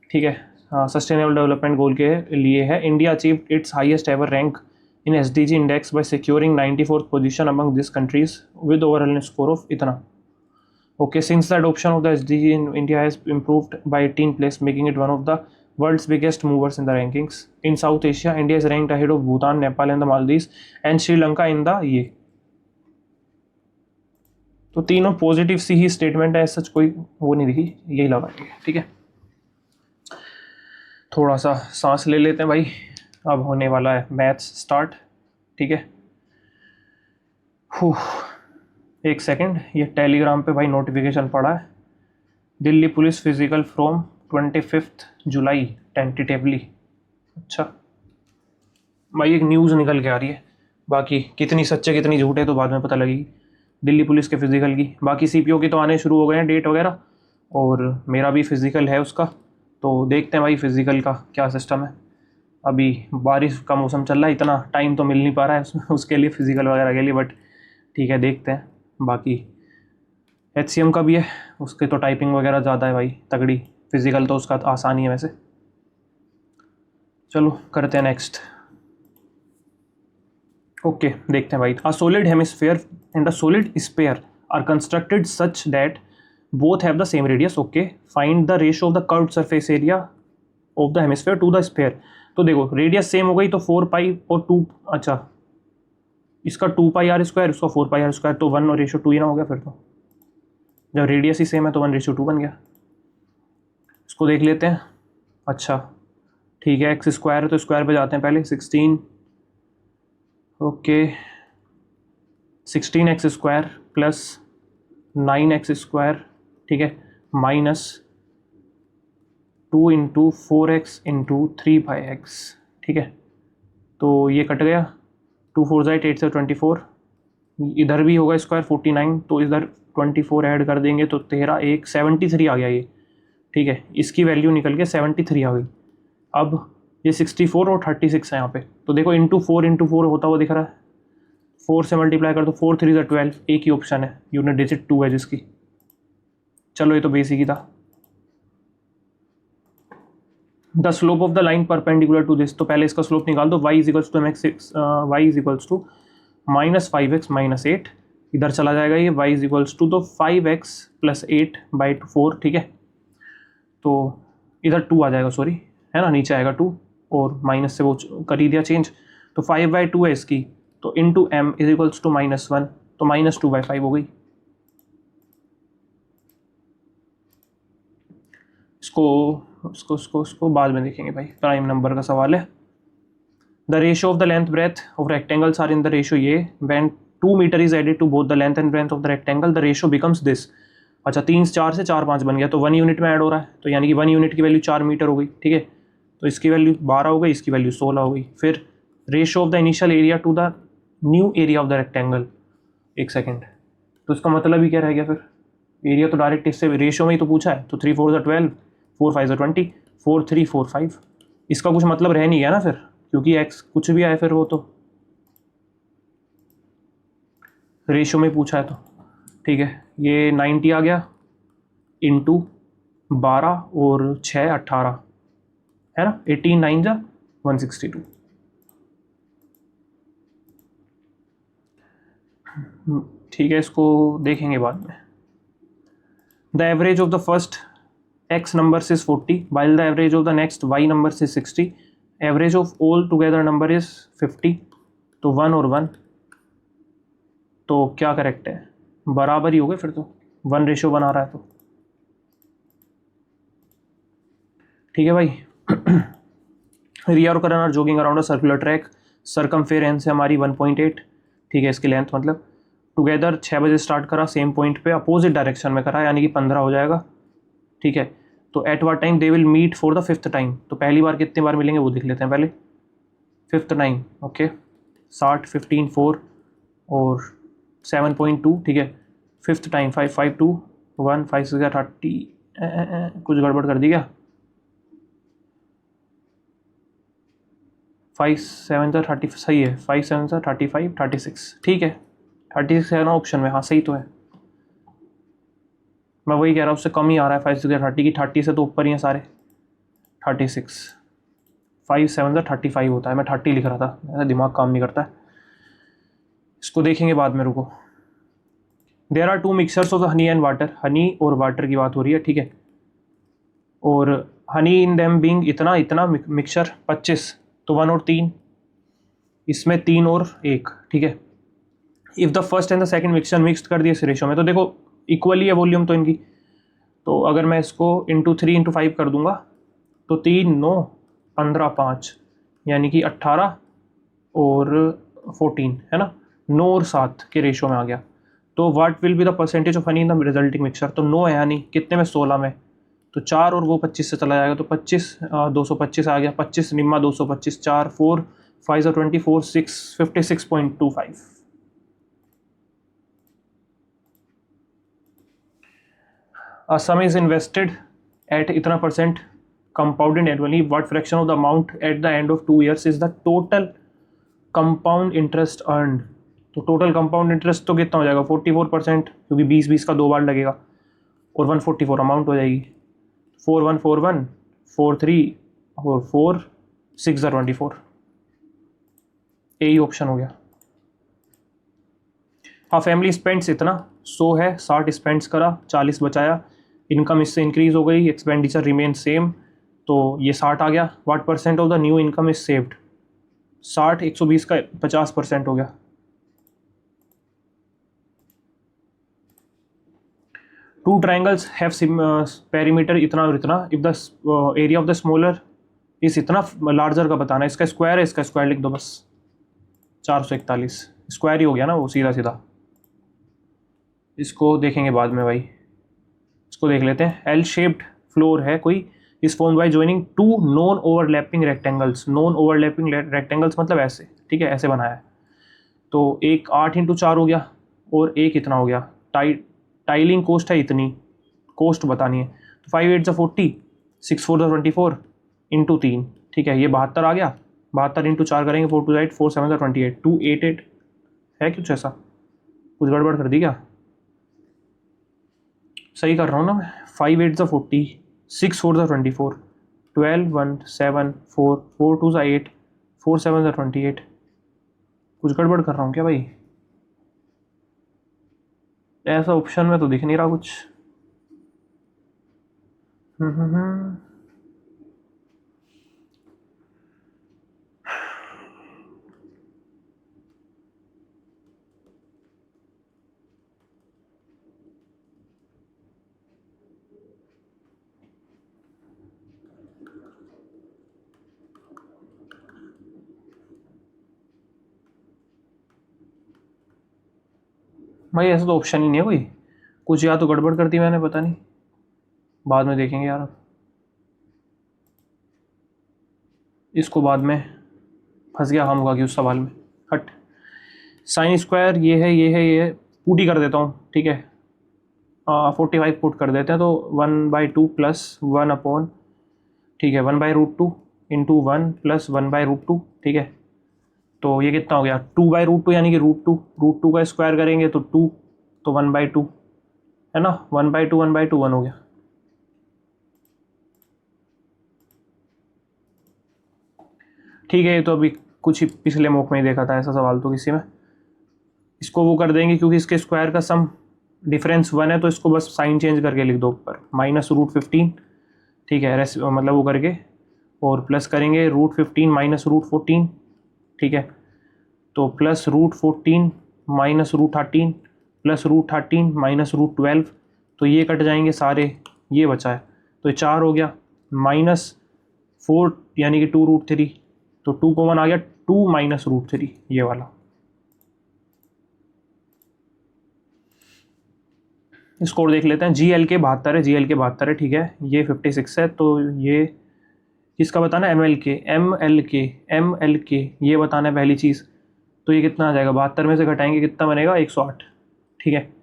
ठीक है। सस्टेनेबल डेवलपमेंट गोल के लिए है, India achieved its highest ever rank in SDG index by securing 94th position among this countries with overall score of इतना। Okay. Since the adoption of the SDG in India has improved by 18 place, making it one of the world's biggest movers in the rankings. In south Asia India is ranked ahead of Bhutan, Nepal and the Maldives and Sri Lanka in the ये। तो तीनों positive सी ही statement है, सच कोई वो नहीं दिखी, यही लगा, ठीक है। थोड़ा सा सांस ले लेते हैं भाई, अब होने वाला है मैथ्स स्टार्ट, ठीक है। एक सेकंड, ये टेलीग्राम पे भाई नोटिफिकेशन पड़ा है, Delhi police physical from 25 July tentatively. अच्छा भाई, एक न्यूज़ निकल के आ रही है, बाकी कितनी सच्चे कितनी झूठे तो बाद में पता लगेगी। दिल्ली पुलिस के फिज़िकल की, बाकी CPO की तो आने शुरू हो गए हैं डेट वगैरह, और मेरा भी फिज़िकल है उसका, तो देखते हैं भाई फिज़िकल का क्या सिस्टम है। अभी बारिश का मौसम चल रहा है, इतना टाइम तो मिल नहीं पा रहा है उसके लिए, फिजिकल वगैरह के लिए, बट ठीक है देखते हैं। बाकी HCM का भी है, उसके तो टाइपिंग वगैरह ज़्यादा है भाई तगड़ी, फिजिकल तो उसका आसान ही है वैसे। चलो करते हैं नेक्स्ट। ओके देखते हैं भाई। A solid hemisphere and a solid sphere are constructed such that both have the same radius. Okay, find the ratio of the curved surface area of the hemisphere to the sphere. तो देखो radius same हो गई तो 4 पाई और 2, अच्छा इसका 2 पाई r square, उसका 4 पाई r square, तो 1:2 ही ना हो गया फिर तो। जब रेडियस ही सेम है तो 1:2 बन गया। इसको देख लेते हैं। अच्छा ठीक है, x² है तो स्क्वायर पे जाते हैं पहले। 16, ओके 16x² प्लस 9x², ठीक है, माइनस 2 × 4x × 3 x, ठीक है। तो ये कट गया, 2 4 8 8 से 24, इधर भी होगा स्क्वायर 49, तो इधर 24 ऐड कर देंगे तो 13 1 73 आ गया ये, ठीक है। इसकी वैल्यू निकल के 73 आ गई। अब ये 64 और 36 है यहाँ पे, तो देखो × 4 होता हुआ दिख रहा है। 4 से मल्टीप्लाई कर दो, 4 3 12, एक ही ऑप्शन है, यूनिट डिजिट 2 है जिसकी। चलो ये तो बेसिक ही था। The slope of the line perpendicular to this, तो पहले इसका स्लोप निकाल दो। y इक्वल्स टू -5x -8, इधर चला जाएगा ये y इक्वल्स टू, तो 5x + 8/4, ठीक है। तो इधर 2 आ जाएगा, सॉरी है ना, नीचे आएगा 2 और माइनस से वो कर ही दिया चेंज, तो 5/2 है इसकी, तो इंटू m इक्वल्स टू -1, तो -2/5 हो गई। इसको बाद में देखेंगे भाई, प्राइम नंबर का सवाल है। The ratio of the length breadth of rectangles are in the ratio ये, when 2 metre is added to both the length and breadth of the rectangle the ratio becomes this. अच्छा 3 4 से 4 5 बन गया, तो 1 unit में ऐड हो रहा है, तो यानी कि 1 यूनिट की वैल्यू 4 मीटर हो गई, ठीक है। तो इसकी वैल्यू 12 हो गई, इसकी वैल्यू 16 हो गई। फिर ratio of the initial area to the new area of the rectangle, एक सेकेंड, तो इसका मतलब ही क्या रह गया फिर, एरिया तो डायरेक्ट इससे रेशियो में ही तो पूछा है, तो 3 4 12, 4 5 20, 4 3 4 5, इसका कुछ मतलब रह नहीं गया ना फिर, क्योंकि x कुछ भी आए फिर वो तो रेशियो में पूछा है तो, ठीक है। ये 90 आ गया इंटू 12 और 6 18, है ना, 18 9 जा 162। ठीक है, इसको देखेंगे बाद में। The average of the first x numbers is 40 while the average of the next y numbers is 60, average of all together number is 50, तो 1 और 1, तो क्या करेक्ट है, बराबर ही हो गए फिर तो, 1 रेशियो बना रहा है तो, ठीक है भाई। रिया और Karan are jogging around a circular track, circumference है हमारी 1.8, ठीक है, इसकी लेंथ मतलब। टुगेदर 6 बजे स्टार्ट करा, सेम पॉइंट पे अपोजिट डायरेक्शन में करा, यानी कि 15 हो जाएगा, ठीक है। तो at what time they will meet for the 5th time, तो पहली बार कितने बार मिलेंगे वो देख लेते हैं पहले। 5th टाइम, ओके 60 15 4 और 7.2, ठीक है। 5th टाइम 5 5 2 1 5 6 30, कुछ गड़बड़ कर दी क्या, 5 7 30 सही है, 5 7 35 36, ठीक है। 36 है ना ऑप्शन में, हाँ सही तो है। मैं वही कह रहा हूँ, उससे कम ही आ रहा है 5 6 30 की, 30 से तो ऊपर ही हैं सारे। 36 5 7 35 होता है, मैं 30 लिख रहा था, मेरा दिमाग काम नहीं करता है। इसको देखेंगे बाद में, रुको। There are 2 mixtures of honey and water, honey और वाटर की बात हो रही है, ठीक है। और हनी इन देम बीइंग इतना इतना मिक्सचर 25, तो 1 और 3, इसमें 3 और 1, ठीक है। If the first and the second mixture mixed कर दिए इस रेशियो में, तो देखो इक्वली है वॉल्यूम तो इनकी, तो अगर मैं इसको इंटू 3 × 5 कर दूंगा, तो 3 9 15 5, यानी कि 18 और 14, है ना, 9 और 7 के रेशियो में आ गया। तो what will be the percentage of honey in the resulting mixture, तो 9 है यानी कितने में, 16 में, तो 4 और वो 25 से चला जाएगा, तो 25 225 आ गया, 25 निम्मा 225, 4 4 5 और 24 6 56.25। सम इज इन्वेस्टेड एट इतना percent compounded annually, what fraction of the amount at the end of 2 years is the total compound interest earned? तो टोटल कंपाउंड इंटरेस्ट तो कितना हो जाएगा 44%, क्योंकि 20 का 2 बार लगेगा, और 144 अमाउंट हो जाएगी। 4141 43 और 4 6 24, यही ऑप्शन हो गया। हाँ, फैमिली स्पेंड्स इतना 100 है, 60 स्पेंड्स करा, 40 बचाया, इनकम इससे इंक्रीज हो गई, एक्सपेंडिचर रिमेन सेम, तो ये 60 आ गया। What percent of the new income is saved? 60 120 का 50% हो गया। टू ट्राइंगल्स हैव पेरीमीटर इतना और इतना, if the area of the smaller इस इतना, लार्जर का बताना है, इसका स्क्वायर है, इसका स्क्वायर लिख दो बस, 441 स्क्वायर ही हो गया ना वो, सीधा सीधा। इसको देखेंगे बाद में भाई, इसको देख लेते हैं। एल शेप्ड फ्लोर है कोई, इस form by joining two non overlapping rectangles. Non overlapping rectangles मतलब ऐसे, ठीक है, ऐसे बनाया है। तो एक 8x4 हो गया और एक इतना हो गया। टाइलिंग कॉस्ट है इतनी, कॉस्ट बतानी है। तो 5 8 40, 6 4 24 इंटू 3, ठीक है, ये 72 आ गया। 72 इंटू 4 करेंगे, 4 2 8 4 7 28 288 है, कुछ ऐसा, कुछ गड़बड़ कर दी क्या? सही कर रहा हूँ ना मैं। 5 8 40, 6 4 24, 12 1 7 4 4 2 8 4 7 28, कुछ गड़बड़ कर रहा हूँ क्या भाई? ऐसा ऑप्शन में तो दिख नहीं रहा कुछ। भाई ऐसा तो ऑप्शन ही नहीं है कोई, कुछ या तो गड़बड़ कर दी मैंने, पता नहीं, बाद में देखेंगे यार। इसको बाद में फंस गया हम होगा कि उस सवाल में, हट। साइन स्क्वायर ये है, ये है, ये है, पुट ही कर देता हूँ, ठीक है। 45 पुट कर देते हैं, तो 1/2 प्लस 1 अपॉन, ठीक है, 1/√2 इंटू 1 प्लस 1/√2, ठीक है। तो ये कितना हो गया 2/√2, यानी कि √2 का स्क्वायर करेंगे तो 2, तो 1/2 है ना, 1/2 1/2 1 हो गया। ठीक है, ये तो अभी कुछ ही पिछले मॉक में ही देखा था ऐसा सवाल, तो किसी में इसको वो कर देंगे, क्योंकि इसके स्क्वायर का सम डिफरेंस 1 है, तो इसको बस साइन चेंज करके लिख दो ऊपर, -√15, ठीक है, मतलब वो करके, और प्लस करेंगे √15 -√14, ठीक है। तो प्लस √14 -√13 प्लस √13 -√12, तो ये कट जाएंगे सारे, ये बचा है, तो ये 4 हो गया, -4 यानी कि 2√3, तो 2 कॉमन आ गया, 2 -√3 ये वाला। इसको और देख लेते हैं। GL के 72 है, GL के 72 है, ठीक है, ये 56 है, तो ये किसका बताना है? ML के ये बताना है पहली चीज़। तो ये कितना आ जाएगा, 72 में से घटाएंगे कितना बनेगा, 108, ठीक है।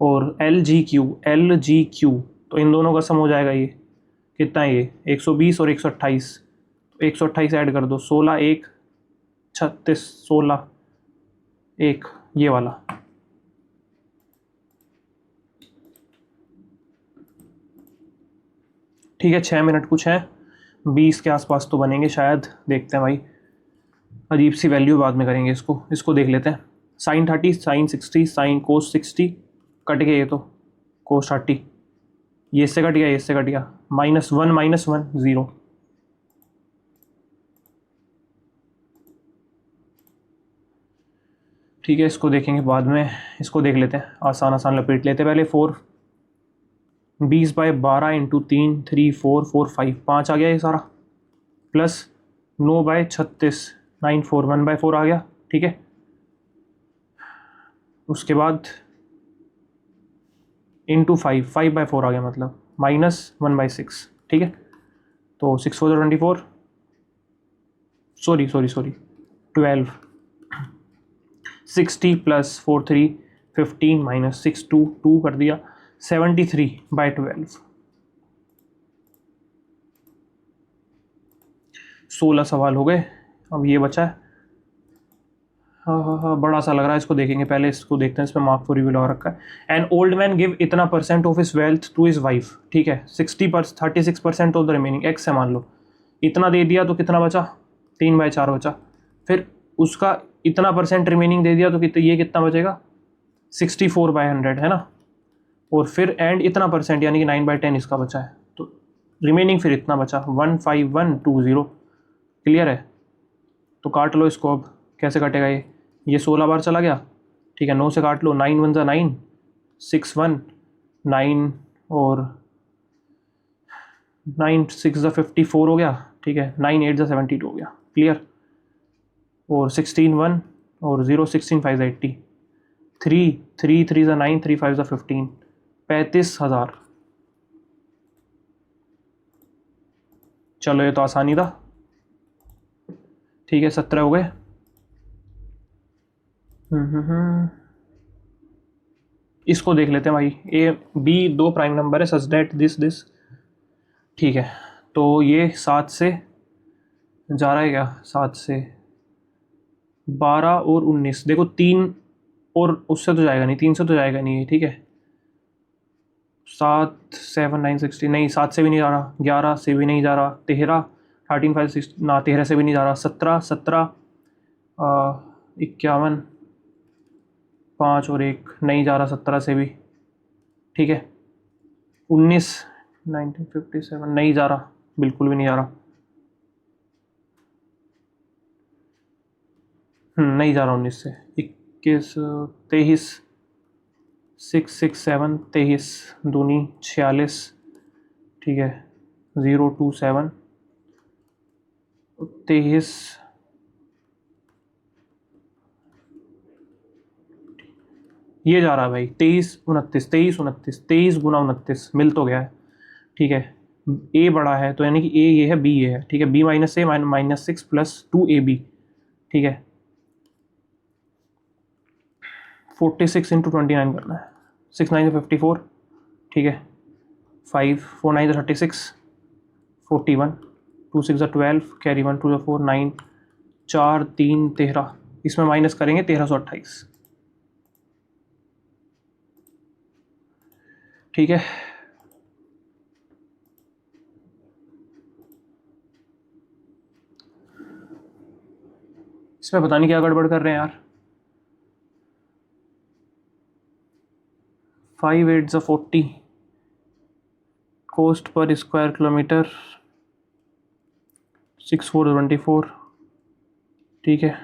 और LGQ तो इन दोनों का सम हो जाएगा, ये कितना है, ये 120 और 128, तो 128 ऐड कर दो, 16 1 36 16 1, ये वाला। ठीक है, 6 मिनट कुछ है, 20 के आसपास तो बनेंगे शायद, देखते हैं भाई, अजीब सी वैल्यू बाद में करेंगे। इसको देख लेते हैं। sin 30 sin 60 sin cos 60 cut गया, ये तो cos 30, ये इससे कट गया, ये इससे कट गया, -1 0। ठीक है, इसको देखेंगे बाद में, इसको देख लेते हैं, आसान आसान लपेट लेते हैं पहले। 4 20/12 इंटू 3 3 4 4 5 5 आ गया ये सारा, प्लस 9/36 9 4 1/4 आ गया, ठीक है। उसके बाद इंटू 5 5/4 आ गया, मतलब -1/6, ठीक है। तो 6 4 24, सॉरी 12, 60 प्लस 4 3 15 -6 2 कर दिया, 73/12। 16 सवाल हो गए, अब ये बचा है। हाँ हाँ हाँ, बड़ा सा लग रहा है, इसको देखेंगे पहले, इसको देखते हैं, इसमें मार्क फॉर रिव्यू लगा रखा है। एन ओल्ड मैन गिव इतना percent of his wealth to his wife, ठीक है, 36% ऑफ द रिमेनिंग, एक्स है मान लो, इतना दे दिया तो कितना बचा, 3/4 बचा। फिर उसका इतना परसेंट रिमेनिंग दे दिया तो ये कितना बचेगा, 64/100 है ना। और फिर एंड इतना परसेंट यानी कि 9/10 इसका बचा है, तो रिमेनिंग फिर इतना बचा 15120। क्लियर है, तो काट लो इसको। अब कैसे कटेगा ये 16 बार चला गया, ठीक है, 9 से काट लो, 9 1 9, 6 1 9, और 9 6 54 हो गया, ठीक है, 9 8 72 हो गया। क्लियर, और 16 1, और 0 16 5 80, 3 3 3 9, 3 5 15, 35,000। चलो ये तो आसानी था, ठीक है, 17 हो गए। इसको देख लेते हैं भाई, ए बी दो प्राइम नंबर है, सच दैट दिस, ठीक है। तो ये 7 से जा रहा है क्या, 7 से 12 और 19, देखो 3 और उससे तो जाएगा नहीं, 3 से तो जाएगा नहीं ये, ठीक है। 7 7 9 16, नहीं 7 से भी नहीं जा रहा, 11 से भी नहीं जा रहा, 13 13 5 6 ना, 13 से भी नहीं जा रहा, 17 17 51, 5 और 1 नहीं जा रहा 17 से भी, ठीक है। 19 1957 नहीं जा रहा, बिल्कुल भी नहीं जा रहा, नहीं जा रहा 19 से। 21 23 6 6 7 23 दूनी 46, ठीक है, 027 23, ये जा रहा है भाई 23 29 23 29, 23 गुना 29 मिल तो गया है, ठीक है। ए बड़ा है तो यानी कि ए ये है, बी ये है, ठीक है, बी माइनस ए -6 + 2ab, ठीक है। 46 × 29 करना है, 6 9 54, ठीक है, 5 4 9 36, 41 2 6 12, कैरी 1 2 4 9, 4 3 13, इसमें माइनस करेंगे 1328, ठीक है। इसमें पता नहीं क्या गड़बड़ कर रहे हैं यार। 5 8 40, कोस्ट पर स्क्वायर किलोमीटर 6 4 24, ठीक है,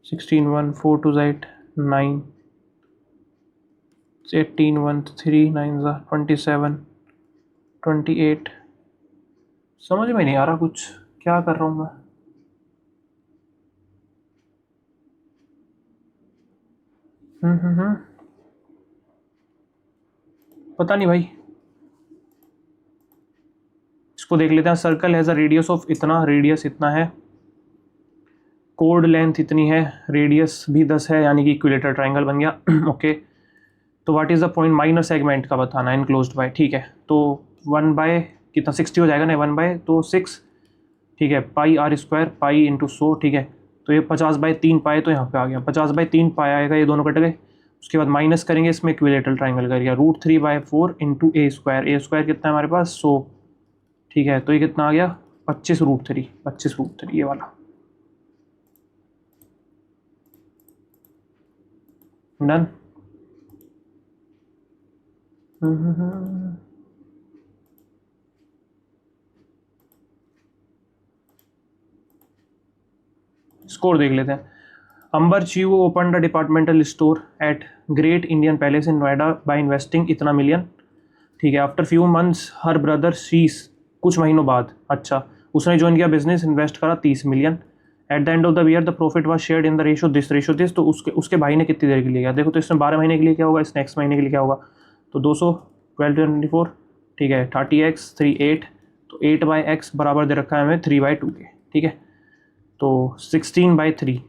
16 1 4 2 8 9, 18 1 3 9 27 28, समझ में नहीं आ रहा कुछ, क्या कर रहा हूँ मैं। पता नहीं भाई, इसको देख लेते हैं। Circle has a radius of इतना, रेडियस इतना है, कोड लेंथ इतनी है, रेडियस भी 10 है, यानी कि इक्विलेटर ट्रायंगल बन गया। ओके, तो what is the point minor segment का बताना है, इनक्लोज्ड बाय, ठीक है। तो 1 बाय कितना 60 हो जाएगा ना, 1 बाय तो 6, ठीक है, πr² पाई इंटू 100, ठीक है। तो ये 50/3 पाए तो यहाँ पे आ गया, 50/3 पाए आएगा, ये दोनों कट गए। उसके बाद माइनस करेंगे, इसमें इक्विलेटरल ट्राइंगल कर गया, √3/4 इंटू a² कितना है हमारे पास 100, ठीक है। तो ये कितना आ गया 25√3 ये वाला, डन। स्कोर देख लेते हैं। अंबर चीवो open the departmental store at Great Indian Palace in Noida by investing इतना मिलियन, ठीक है। After few months her brother शीस, कुछ महीनों बाद, अच्छा, उसने ज्वाइन किया बिजनेस, इन्वेस्ट करा 30 million. At the end of the year the profit was shared in the ratio this, तो उसके भाई ने कितनी देर के लिए किया, देखो तो इसमें 12 महीने के लिए क्या होगा, इस नेक्स्ट महीने के लिए क्या होगा, तो 200 12 24, ठीक है, 30x 3 8, तो 8/x बराबर दे रखा है हमें 3/2 के, ठीक है। तो 16/3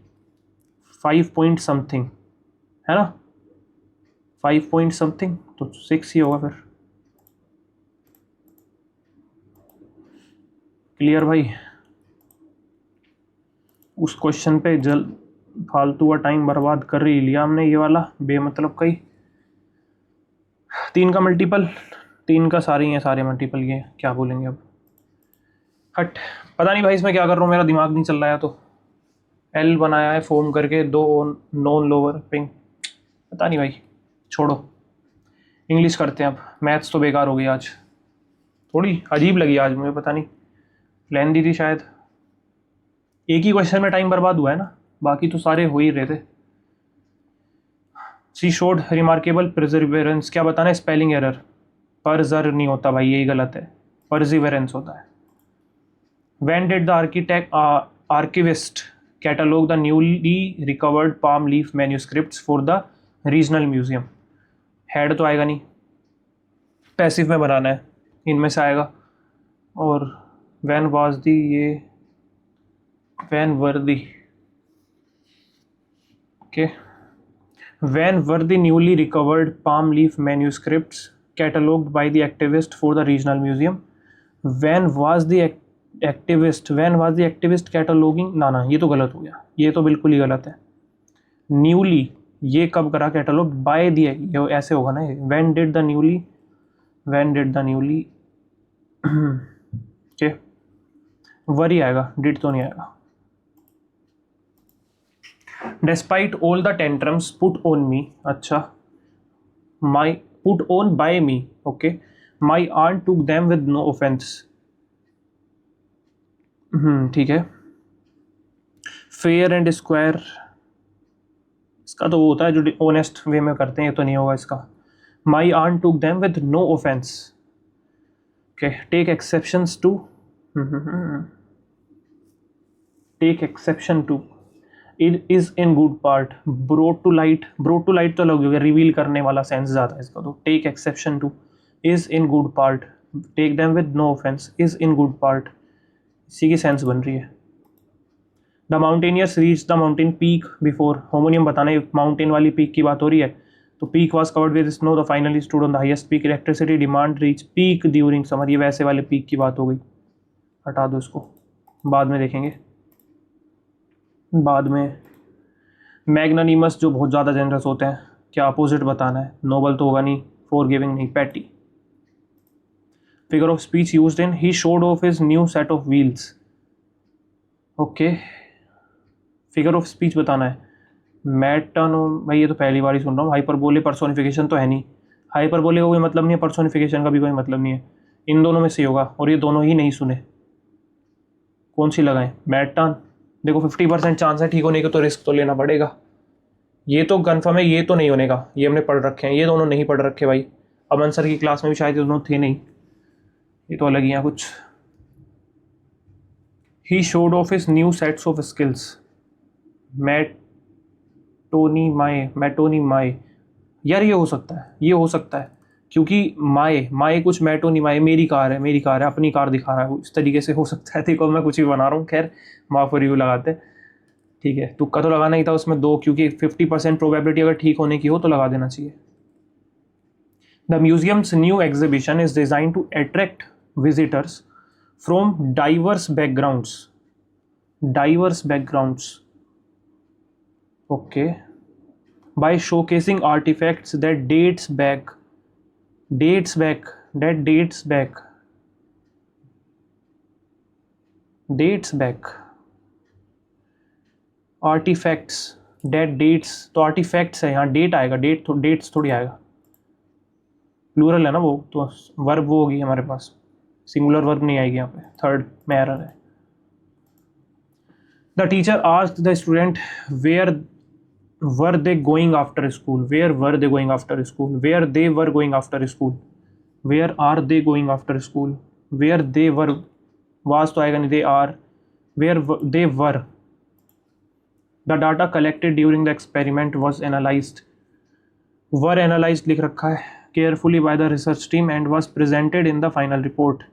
5 पॉइंट समथिंग है ना, 5 पॉइंट समथिंग, तो 6 ही होगा फिर। क्लियर भाई, उस क्वेश्चन पे जल फालतू का टाइम बर्बाद कर ही लिया हमने, ये वाला बेमतलब का ही। 3 का मल्टीपल, 3 का सारे हैं, सारे मल्टीपल ये क्या बोलेंगे अब, हट। पता नहीं भाई इसमें क्या कर रहा हूँ, मेरा दिमाग नहीं चल रहा है। तो एल बनाया है फॉर्म करके, 2 नॉन लोअर पिंग, पता नहीं भाई, छोड़ो। इंग्लिश करते हैं अब, मैथ्स तो बेकार हो गई आज, थोड़ी अजीब लगी आज मुझे, पता नहीं लेंदी थी शायद। एक ही क्वेश्चन में टाइम बर्बाद हुआ है ना, बाकी तो सारे हो ही रहे थे। शी शोड रिमार्केबल परसिवरेंस, क्या बताना है, स्पेलिंग एरर, परजर नहीं होता भाई, यही गलत है, परसिवरेंस होता है। When did the archivist catalogue the newly recovered palm leaf manuscripts for the regional museum. Head तो आएगा नहीं, पैसिव में बनाना है, इनमें से आएगा। और व्हेन वाज दी, ये when were the, okay, when were the newly recovered palm leaf manuscripts catalogued by the activist for the regional museum. When was the activist, when was the activist cataloguing, ना ये तो गलत हो गया, ये तो बिल्कुल ही गलत है। न्यूली ये कब करा कैटलॉग, बाय दिया, ये ऐसे होगा ना। When did the newly, when did the newly, okay, वरी आएगा, डिड तो नहीं आएगा। Despite all the tantrums put on me, अच्छा, my put on by me, okay, my aunt took them with no offence, ठीक है। फेयर एंड स्क्वायर, इसका तो वो होता है जो ऑनेस्ट वे में करते हैं, ये तो नहीं होगा इसका। My aunt took them with no offence, okay, take exceptions to, take exception to, it is in good part, brought to light, brought to light तो लग गया, रिवील करने वाला सेंस ज़्यादा है इसका, तो take exception to, is in good part, take them with no offence, is in good part, इसी की सेंस बन रही है। The mountaineers reach the mountain peak before, homonym बताना है, माउंटेन वाली पीक की बात हो रही है, तो peak was covered with snow, the finally stood on the highest peak, electricity demand reach peak during summer, ये वैसे वाले पीक की बात हो गई, हटा दो इसको, बाद में देखेंगे बाद में। मैग्नानिमस जो बहुत ज़्यादा जेनरस होते हैं, क्या अपोजिट बताना है, नोबल तो होगा नहीं, फॉरगिविंग नहीं, petty. Figure of speech used in, he showed off his new set of wheels, okay, figure of speech बताना है। मेटानो, भाई ये तो पहली बार ही सुन रहा हूँ, हाइपरबोले पर्सोनिफिकेशन तो है नहीं, हाइपरबोले का कोई मतलब नहीं है, पर्सोनिफिकेशन का भी कोई मतलब नहीं है, इन दोनों में से होगा, और ये दोनों ही नहीं सुने, कौन सी लगाएं, मेटान, देखो 50% चांस है ठीक होने के, तो रिस्क तो लेना पड़ेगा। ये तो कन्फर्म है, ये तो नहीं होने का, ये हमने पढ़ रखे हैं, ये दोनों नहीं पढ़ रखे भाई, अमन सर की क्लास में भी शायद ये दोनों थे नहीं, ये तो अलग ही हैं कुछ। He showed off his new sets of skills, metonymy, यार ये हो सकता है, ये हो सकता है, क्योंकि माए माए कुछ, मैटोनी माए, मेरी कार है, मेरी कार है, अपनी कार दिखा रहा है, इस तरीके से हो सकता है। देखो मैं कुछ भी बना रहा हूँ, खैर माफ रिव्यू लगाते, ठीक है, तुक्का तो लगाना ही था उसमें 2, क्योंकि 50% प्रोबेबिलिटी अगर ठीक होने की हो तो लगा देना चाहिए। The museum's new exhibition is design to attract visitors from diverse backgrounds, diverse backgrounds, okay, by showcasing artifacts that dates back artifacts that dates, तो artifacts है यहाँ, डेट आएगा, डेट्स थोड़ी आएगा, प्लूरल है ना वो, तो वर्ब वो होगी हमारे पास, सिंगुलर वर्ब नहीं आएगी यहाँ पे, थर्ड में एरर है। The teacher asked the student where were they going after school, where were they going after school, where they were going after school, where are they going after school, where they were, was तो आएगा नहीं, they are, where they were, the data collected during the experiment was analyzed, were analyzed लिख रखा है carefully by the research team and was presented in the final report,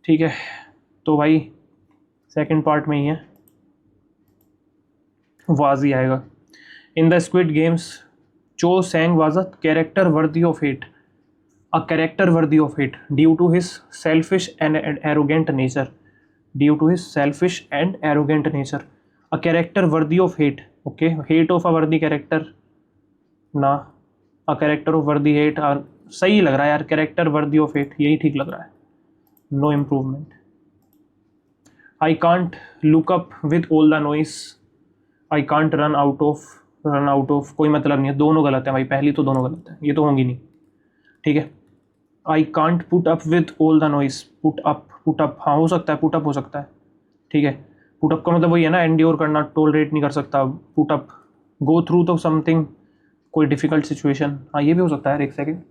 ठीक है, तो भाई सेकंड पार्ट में ही है, वाज ही आएगा। In the Squid Games, Cho Sang was a character worthy of hate, a character worthy of hate due to his selfish and arrogant nature, due to his selfish and arrogant nature, a character worthy of hate, okay, hate of a वर्दी character ना, a character of वर्दी hate, सही लग रहा है यार, character worthy of hate, यही ठीक लग रहा है, no improvement. I can't look up with all the noise, I can't run out of कोई मतलब नहीं है, दोनों गलत है भाई, पहली तो दोनों गलत है, ये तो होंगी नहीं, ठीक है। I can't put up with all the noise, put up हाँ हो सकता है, पुट अप हो सकता है, ठीक है। पुट अप का मतलब वही है ना, एंड्योर करना, टॉलरेट नहीं कर सकता, पुट अप, गो थ्रू तो समथिंग, कोई डिफिकल्ट सिचुएशन, हाँ ये भी हो सकता है, एक second.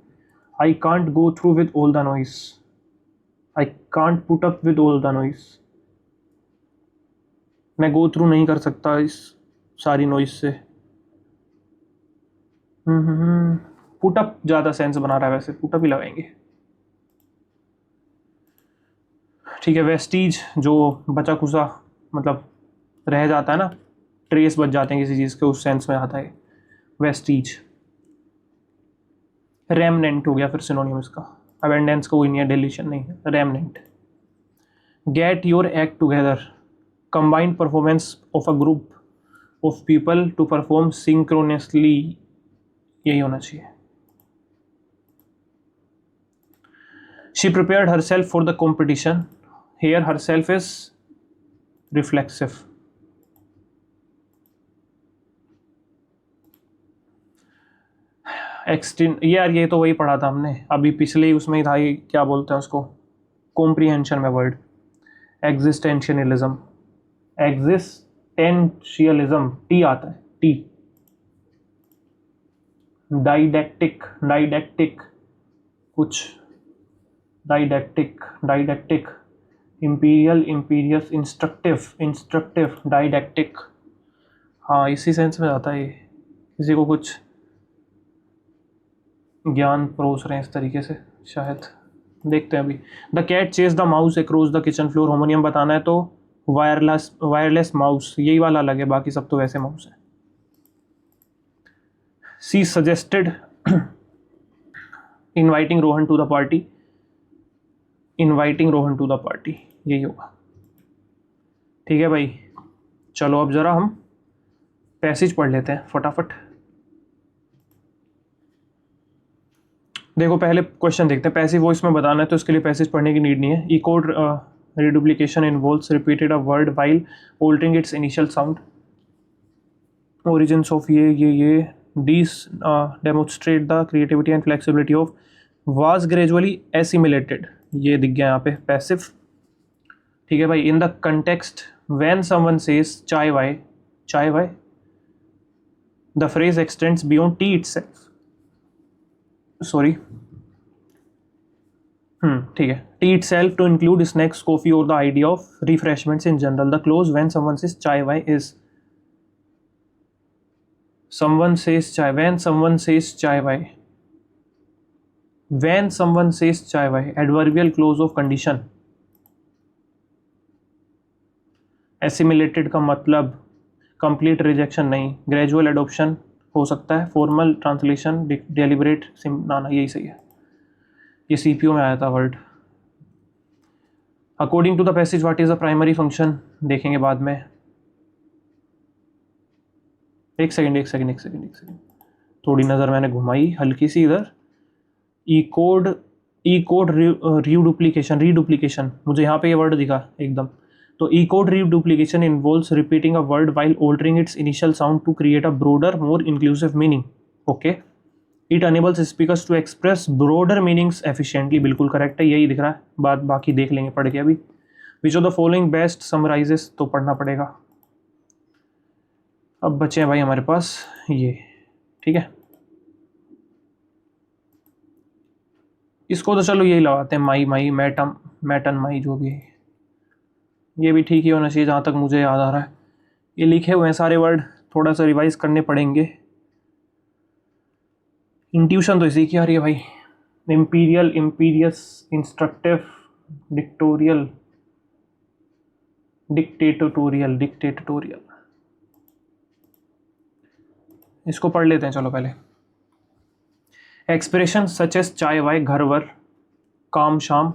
I can't go through with all the noise, I can't put up with all the noise, मैं गो थ्रू नहीं कर सकता इस सारी नॉइस से, पुटअप ज़्यादा सेंस बना रहा है वैसे, पुटअप ही लगाएंगे, ठीक है। वेस्टीज जो बचा कुचा मतलब रह जाता है ना, ट्रेस बच जाते हैं किसी चीज़ के, उस सेंस में आता है वेस्टीज। रेमनेंट हो गया फिर सिनोनिम इसका, अबेंडेंस का कोई नहीं है, डिलीशन नहीं है, remnant. Get your act together, combined performance of a group of people to perform synchronously, यही होना चाहिए। She prepared herself for the competition. Here herself is reflexive. यार ये तो वही पढ़ा था हमने अभी पिछले ही उसमें ही था, ये क्या बोलते हैं उसको, कॉम्प्रीहेंशन में वर्ड, एग्जिस्टेंशियलिज्म, एग्जिस्टेंशियलिज्म, टी आता है, टी। डाइडेक्टिक कुछ, डाइडेक्टिक, इंपीरियल, इंपीरियस, इंस्ट्रक्टिव, डाइडेक्टिक, हाँ इसी सेंस में आता है ये, किसी को कुछ ज्ञान परोस रहे हैं इस तरीके से शायद, देखते हैं अभी। The cat chase the mouse across the kitchen floor, homonym बताना है तो वायरलेस माउस, यही वाला अलग है, बाकी सब तो वैसे माउस है। She suggested inviting Rohan to the party, inviting Rohan to the party, यही होगा, ठीक है भाई। चलो अब ज़रा हम पैसेज पढ़ लेते हैं फटाफट। देखो पहले क्वेश्चन देखते हैं, पैसिव वॉइस में बताना है तो इसके लिए पैसेज पढ़ने की नीड नहीं है। Echoed reduplication involves repeated a word while altering its initial sound, origins of ये these demonstrate the creativity and flexibility of was gradually assimilated, ये दिख गया यहाँ पे पैसिव, ठीक है भाई। In the context when someone says chai why the phrase extends beyond tea itself, sorry ठीक है, tea itself to include snacks, coffee or the idea of refreshments in general. The clause when someone says chai Y is someone says chai, when someone says chai why, when someone says chai why, adverbial clause of condition। assimilated का मतलब complete rejection नहीं, gradual adoption हो सकता है, formal translation deliberate ना यही सही है, ये CPO में आया था word. according to the passage what is the primary function, देखेंगे बाद में, एक सेकंड, थोड़ी नज़र मैंने घुमाई हल्की सी इधर। ई कोड रीडुप्लीकेशन, मुझे यहाँ पे ये वर्ड दिखा एकदम, तो echoed reduplication involves repeating a word while altering its initial sound to create a broader more inclusive meaning, okay. It enables speakers to express broader meanings efficiently, बिल्कुल correct है, यही दिख रहा है, बाकी देख लेंगे पढ़ के अभी। विच of the following best summarises, तो पढ़ना पड़ेगा। अब बचे हैं भाई हमारे पास ये, ठीक है, इसको तो चलो यही लगाते हैं, माई मैटन माई, जो भी है ये भी ठीक ही होना चाहिए जहाँ तक मुझे याद आ रहा है। ये लिखे हुए हैं सारे वर्ड, थोड़ा सा रिवाइज करने पड़ेंगे। इंट्यूशन तो इसी की आ रही है भाई, इंपीरियल, इंपीरियस, इंस्ट्रक्टिव, डिक्टेटोरियल, इसको पढ़ लेते हैं चलो पहले। एक्सप्रेशन सच एस चाय वाय, घर वर, काम शाम,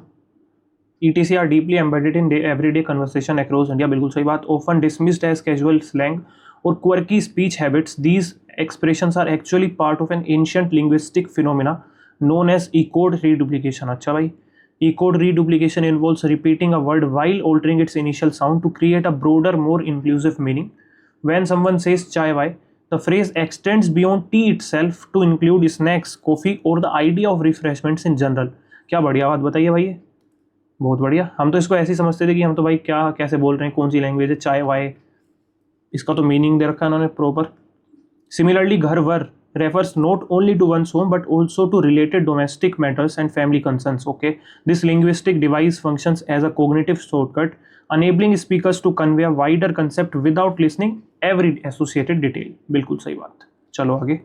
ETC are deeply embedded in everyday conversation across India, बिल्कुल सही बात. Often dismissed as casual slang or quirky speech habits, these expressions are actually part of an ancient linguistic phenomena known as E-code reduplication. अच्छा भाई, E-code reduplication involves repeating a word while altering its initial sound to create a broader, more inclusive meaning. When someone says chai vai, the phrase extends beyond tea itself to include snacks, coffee, or the idea of refreshments in general. क्या बढ़िया बात बताइए भाई, ये बहुत बढ़िया. हम तो इसको ऐसे ही समझते थे कि हम तो भाई क्या कैसे बोल रहे हैं, कौन सी लैंग्वेज है, चाय वाय, इसका तो मीनिंग दे रखा है उन्होंने प्रॉपर. सिमिलरली घर वर refers not only to one's home but also to related domestic matters and family concerns. Okay, this linguistic device functions as a cognitive shortcut, enabling speakers to convey a wider concept without listening every associated detail. बिल्कुल सही बात. चलो आगे.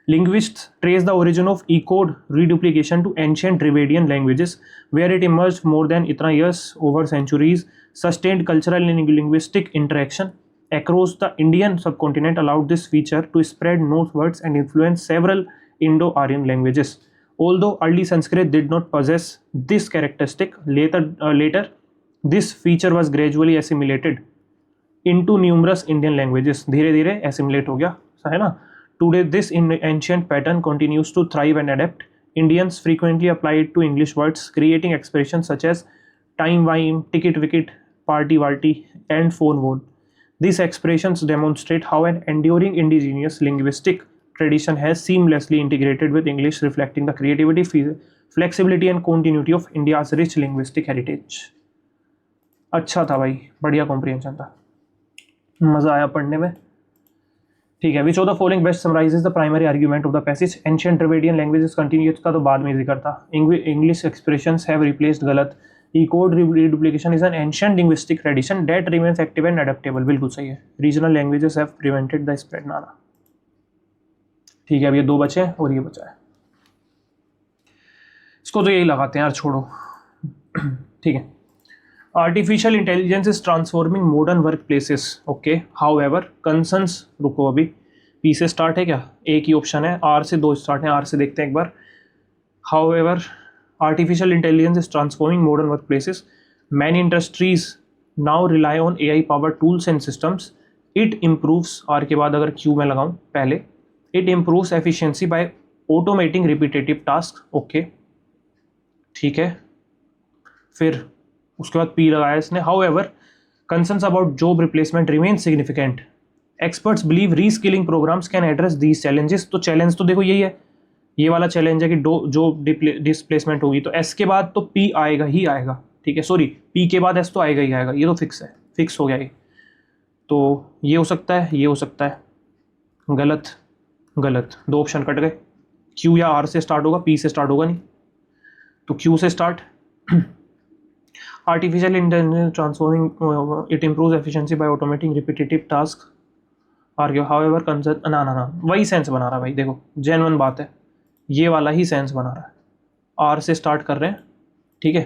Linguists trace the origin of E-code reduplication to ancient Dravidian languages, where it emerged more than itna years over centuries. Sustained cultural and linguistic interaction across the Indian subcontinent allowed this feature to spread northwards and influence several Indo-Aryan languages. Although early Sanskrit did not possess this characteristic, later this feature was gradually assimilated into numerous Indian languages. धीरे धीरे assimilate हो गया, है ना. Today, this ancient pattern continues to thrive and adapt. Indians frequently apply it to English words, creating expressions such as time wime, ticket wicket, party varty, and phone wone. These expressions demonstrate how an enduring indigenous linguistic tradition has seamlessly integrated with English, reflecting the creativity, flexibility, and continuity of India's rich linguistic heritage. अच्छा था भाई, बढ़िया comprehension था, मज़ा आया पढ़ने में. ठीक है. Which of the following best summarises the primary argument of the passage. Ancient Dravidian languages continuous का तो बाद में जिक्र था. इंग्लिश एक्सप्रेशंस हैव रिप्लेस्ड गलत. E-code reduplication is an ancient linguistic tradition that remains active and adaptable. बिल्कुल सही है. Regional languages have prevented the spread. नाना. ठीक है. अब ये दो बचे हैं और ये बचा है, इसको तो यही लगाते हैं यार, छोड़ो. ठीक है. Artificial intelligence is transforming modern work places. Okay, however concerns, रुको अभी, पी से स्टार्ट है क्या, एक ही ऑप्शन है. आर से दो स्टार्ट है, आर से देखते हैं एक बार. However artificial intelligence is transforming modern work places. Many industries now rely on AI power tools and systems. It improves, R के बाद अगर क्यू में लगाऊं पहले, it improves efficiency by automating repetitive task. Okay, ठीक है. फिर उसके बाद पी लगाया इसने. However concerns about job replacement remain significant. Experts believe reskilling programs can address these challenges. तो चैलेंज तो देखो यही है, ये वाला चैलेंज है कि जॉब डिस्प्लेसमेंट होगी तो एस के बाद तो पी आएगा ही आएगा. ठीक है, सॉरी, पी के बाद एस तो आएगा ही आएगा, ये तो फिक्स है, फिक्स हो गया ये. तो ये हो सकता है, ये हो सकता है. गलत गलत, दो ऑप्शन कट गए. क्यू या आर से स्टार्ट होगा, पी से स्टार्ट होगा नहीं, तो क्यू से start. Artificial intelligence transforming it improves efficiency by automating repetitive tasks. Argue, however, concept ना वही सेंस बना रहा है भाई. देखो जेन्युइन बात है, ये वाला ही सेंस बना रहा है. आर से स्टार्ट कर रहे हैं. ठीक है.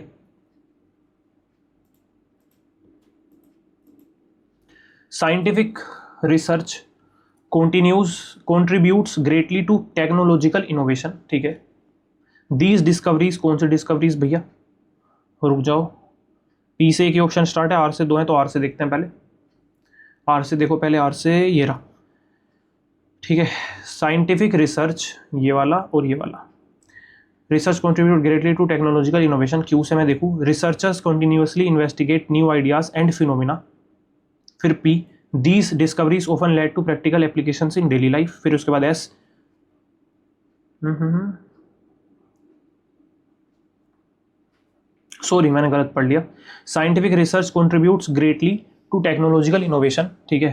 Scientific research contributes greatly to technological innovation. ठीक है. These discoveries, कौन से डिस्कवरीज भैया, रुक जाओ. पी से एक ही ऑप्शन स्टार्ट है, आर से दो है, तो आर से देखते हैं पहले. आर से देखो पहले, आर से ये रहा. ठीक है. साइंटिफिक रिसर्च, ये वाला और ये वाला. Research contribute greatly to technological innovation. Q से मैं देखूँ, researchers continuously investigate new ideas and phenomena. फिर P, these discoveries often lead to practical applications in daily life. फिर उसके बाद एस, सॉरी मैंने गलत पढ़ लिया. Scientific research contributes greatly to technological innovation. ठीक है.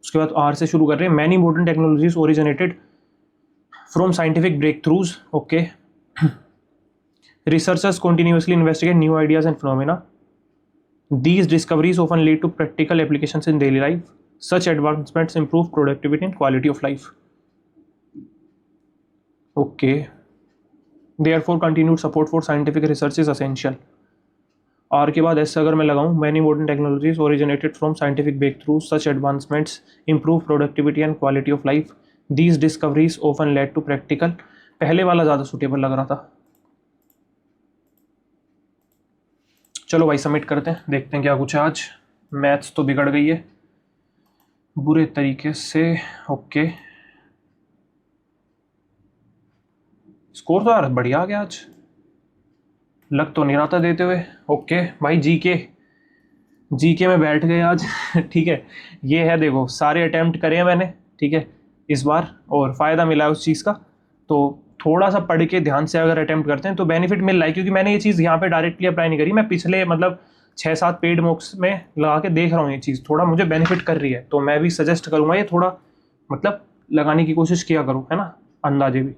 उसके बाद आर से शुरू कर रहे हैं. Many modern technologies originated from scientific breakthroughs. Okay. Researchers continuously investigate new ideas and phenomena. These discoveries often lead to practical applications in daily life. Such advancements improve productivity and quality of life. Okay. Therefore continued support for scientific research is essential. R के बाद S अगर मैं लगाऊं, many modern technologies originated from scientific breakthrough. Such advancements improve productivity and quality of life. These discoveries often lead to practical. पहले वाला ज़्यादा suitable लग रहा था. चलो भाई सबमिट करते हैं, देखते हैं क्या कुछ है आज। मैथ्स तो बिगड़ गई है बुरे तरीके से। ओके, स्कोर तो यार बढ़िया आ गया आज, लग तो नहीं रहा था देते हुए। ओके भाई, जीके में बैठ गए आज ठीक है, ये है देखो, सारे अटेम्प्ट करे हैं मैंने, ठीक है, इस बार, और फ़ायदा मिला है उस चीज़ का। तो थोड़ा सा पढ़ के ध्यान से अगर अटेम्प्ट करते हैं तो बेनिफिट मिल रहा है, क्योंकि मैंने ये चीज़ यहाँ पे डायरेक्टली अप्लाई नहीं करी, मैं पिछले मतलब 6-7 पेड मॉक्स में लगा के देख रहा हूँ, ये चीज़ थोड़ा मुझे बेनिफिट कर रही है, तो मैं भी सजेस्ट करूँगा ये थोड़ा मतलब लगाने की कोशिश किया करूँ, है ना, अंदाजे भी।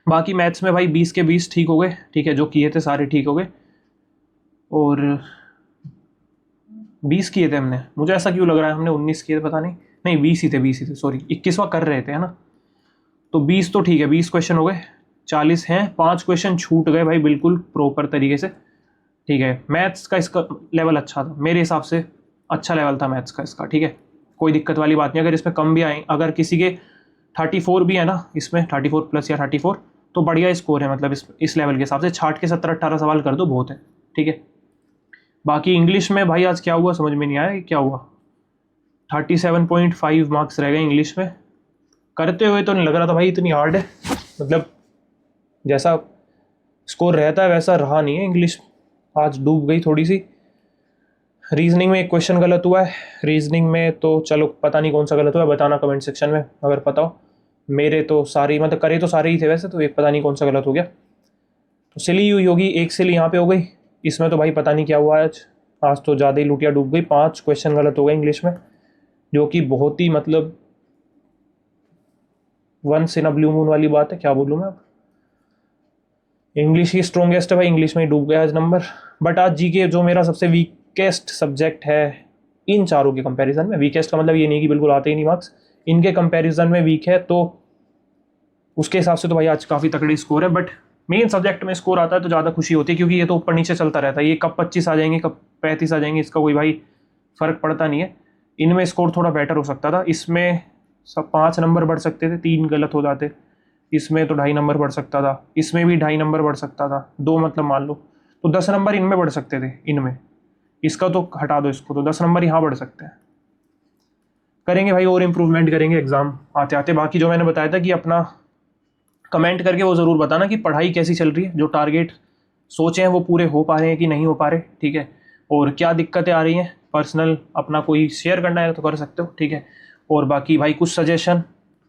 बाकी मैथ्स में भाई 20 के 20 ठीक हो गए, ठीक है, जो किए थे सारे ठीक हो गए, और 20 किए थे हमने, मुझे ऐसा क्यों लग रहा है हमने 19 किए थे, पता नहीं, नहीं 20 ही थे, 20 ही थे, सॉरी 21वां कर रहे थे, है ना। तो 20 तो ठीक है, 20 क्वेश्चन हो गए, 40 हैं, 5 क्वेश्चन छूट गए भाई बिल्कुल प्रॉपर तरीके से, ठीक है। मैथ्स का इसका लेवल अच्छा था मेरे हिसाब से, अच्छा लेवल था मैथ्स का इसका, ठीक है, कोई दिक्कत वाली बात नहीं। अगर इसमें कम भी आए, अगर किसी के 34 भी है ना इसमें, 34 प्लस या 34, तो बढ़िया स्कोर है, मतलब इस लेवल के हिसाब से 60 के 17-18 सवाल कर दो बहुत है, ठीक है। बाकी इंग्लिश में भाई आज क्या हुआ समझ में नहीं आया, क्या हुआ, 37.5 मार्क्स रह गए इंग्लिश में। करते हुए तो नहीं लग रहा था भाई इतनी हार्ड है, मतलब जैसा स्कोर रहता है वैसा रहा नहीं है इंग्लिश, आज डूब गई थोड़ी सी। रीजनिंग में एक क्वेश्चन गलत हुआ है, रीजनिंग में तो चलो पता नहीं कौन सा गलत हुआ है, बताना कमेंट सेक्शन में अगर पता हो। मेरे तो सारी मतलब करे तो सारे ही थे वैसे, तो एक पता नहीं कौन सा गलत हो गया, तो सिली हुई होगी, एक सिली यहाँ पे हो गई, इसमें तो भाई पता नहीं क्या हुआ आज तो ज़्यादा ही लुटिया डूब गई, 5 क्वेश्चन गलत हो गए इंग्लिश में, जो कि बहुत ही मतलब once in a blue moon वाली बात है, क्या बोलूँ मैं अब। इंग्लिश ही स्ट्रॉन्गेस्ट है भाई, इंग्लिश में ही डूब गया आज नंबर। बट आज जीके जो मेरा सबसे वीकेस्ट सब्जेक्ट है इन चारों के कंपैरिजन में, वीकेस्ट का मतलब ये नहीं कि बिल्कुल आते ही नहीं मार्क्स, इनके कंपैरिजन में वीक है, तो उसके हिसाब से तो भाई आज काफ़ी तगड़ी स्कोर है। बट मेन सब्जेक्ट में स्कोर आता है तो ज़्यादा खुशी होती है, क्योंकि ये तो ऊपर नीचे चलता रहता है, ये कब 25 आ जाएंगे कब 35 आ जाएंगे इसका कोई भाई फ़र्क पड़ता नहीं है। इनमें स्कोर थोड़ा बेटर हो सकता था, इसमें सब 5 नंबर बढ़ सकते थे, 3 गलत हो जाते, इसमें तो 2.5 नंबर बढ़ सकता था, इसमें भी 2.5 नंबर बढ़ सकता था, 2 मतलब मान लो, तो 10 नंबर इनमें बढ़ सकते थे, इनमें, इसका तो हटा दो इसको, तो 10 नंबर यहाँ बढ़ सकते हैं। करेंगे भाई और इम्प्रूवमेंट करेंगे एग्ज़ाम आते आते। बाकी जो मैंने बताया था कि अपना कमेंट करके वो ज़रूर बताना कि पढ़ाई कैसी चल रही है, जो टारगेट सोचे हैं वो पूरे हो पा रहे हैं कि नहीं हो पा रहे, ठीक है, और क्या दिक्कतें आ रही हैं, पर्सनल अपना कोई शेयर करना है तो कर सकते हो, ठीक है। और बाकी भाई कुछ सजेशन,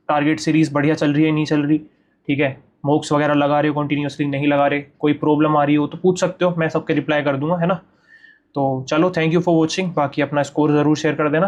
टारगेट सीरीज़ बढ़िया चल रही है नहीं चल रही, ठीक है, मॉक्स वगैरह लगा रहे हो कंटिन्यूसली नहीं लगा रहे, कोई प्रॉब्लम आ रही हो तो पूछ सकते हो, मैं सबके रिप्लाई कर दूंगा, है ना। तो चलो, थैंक यू फॉर वॉचिंग, बाकी अपना स्कोर ज़रूर शेयर कर देना।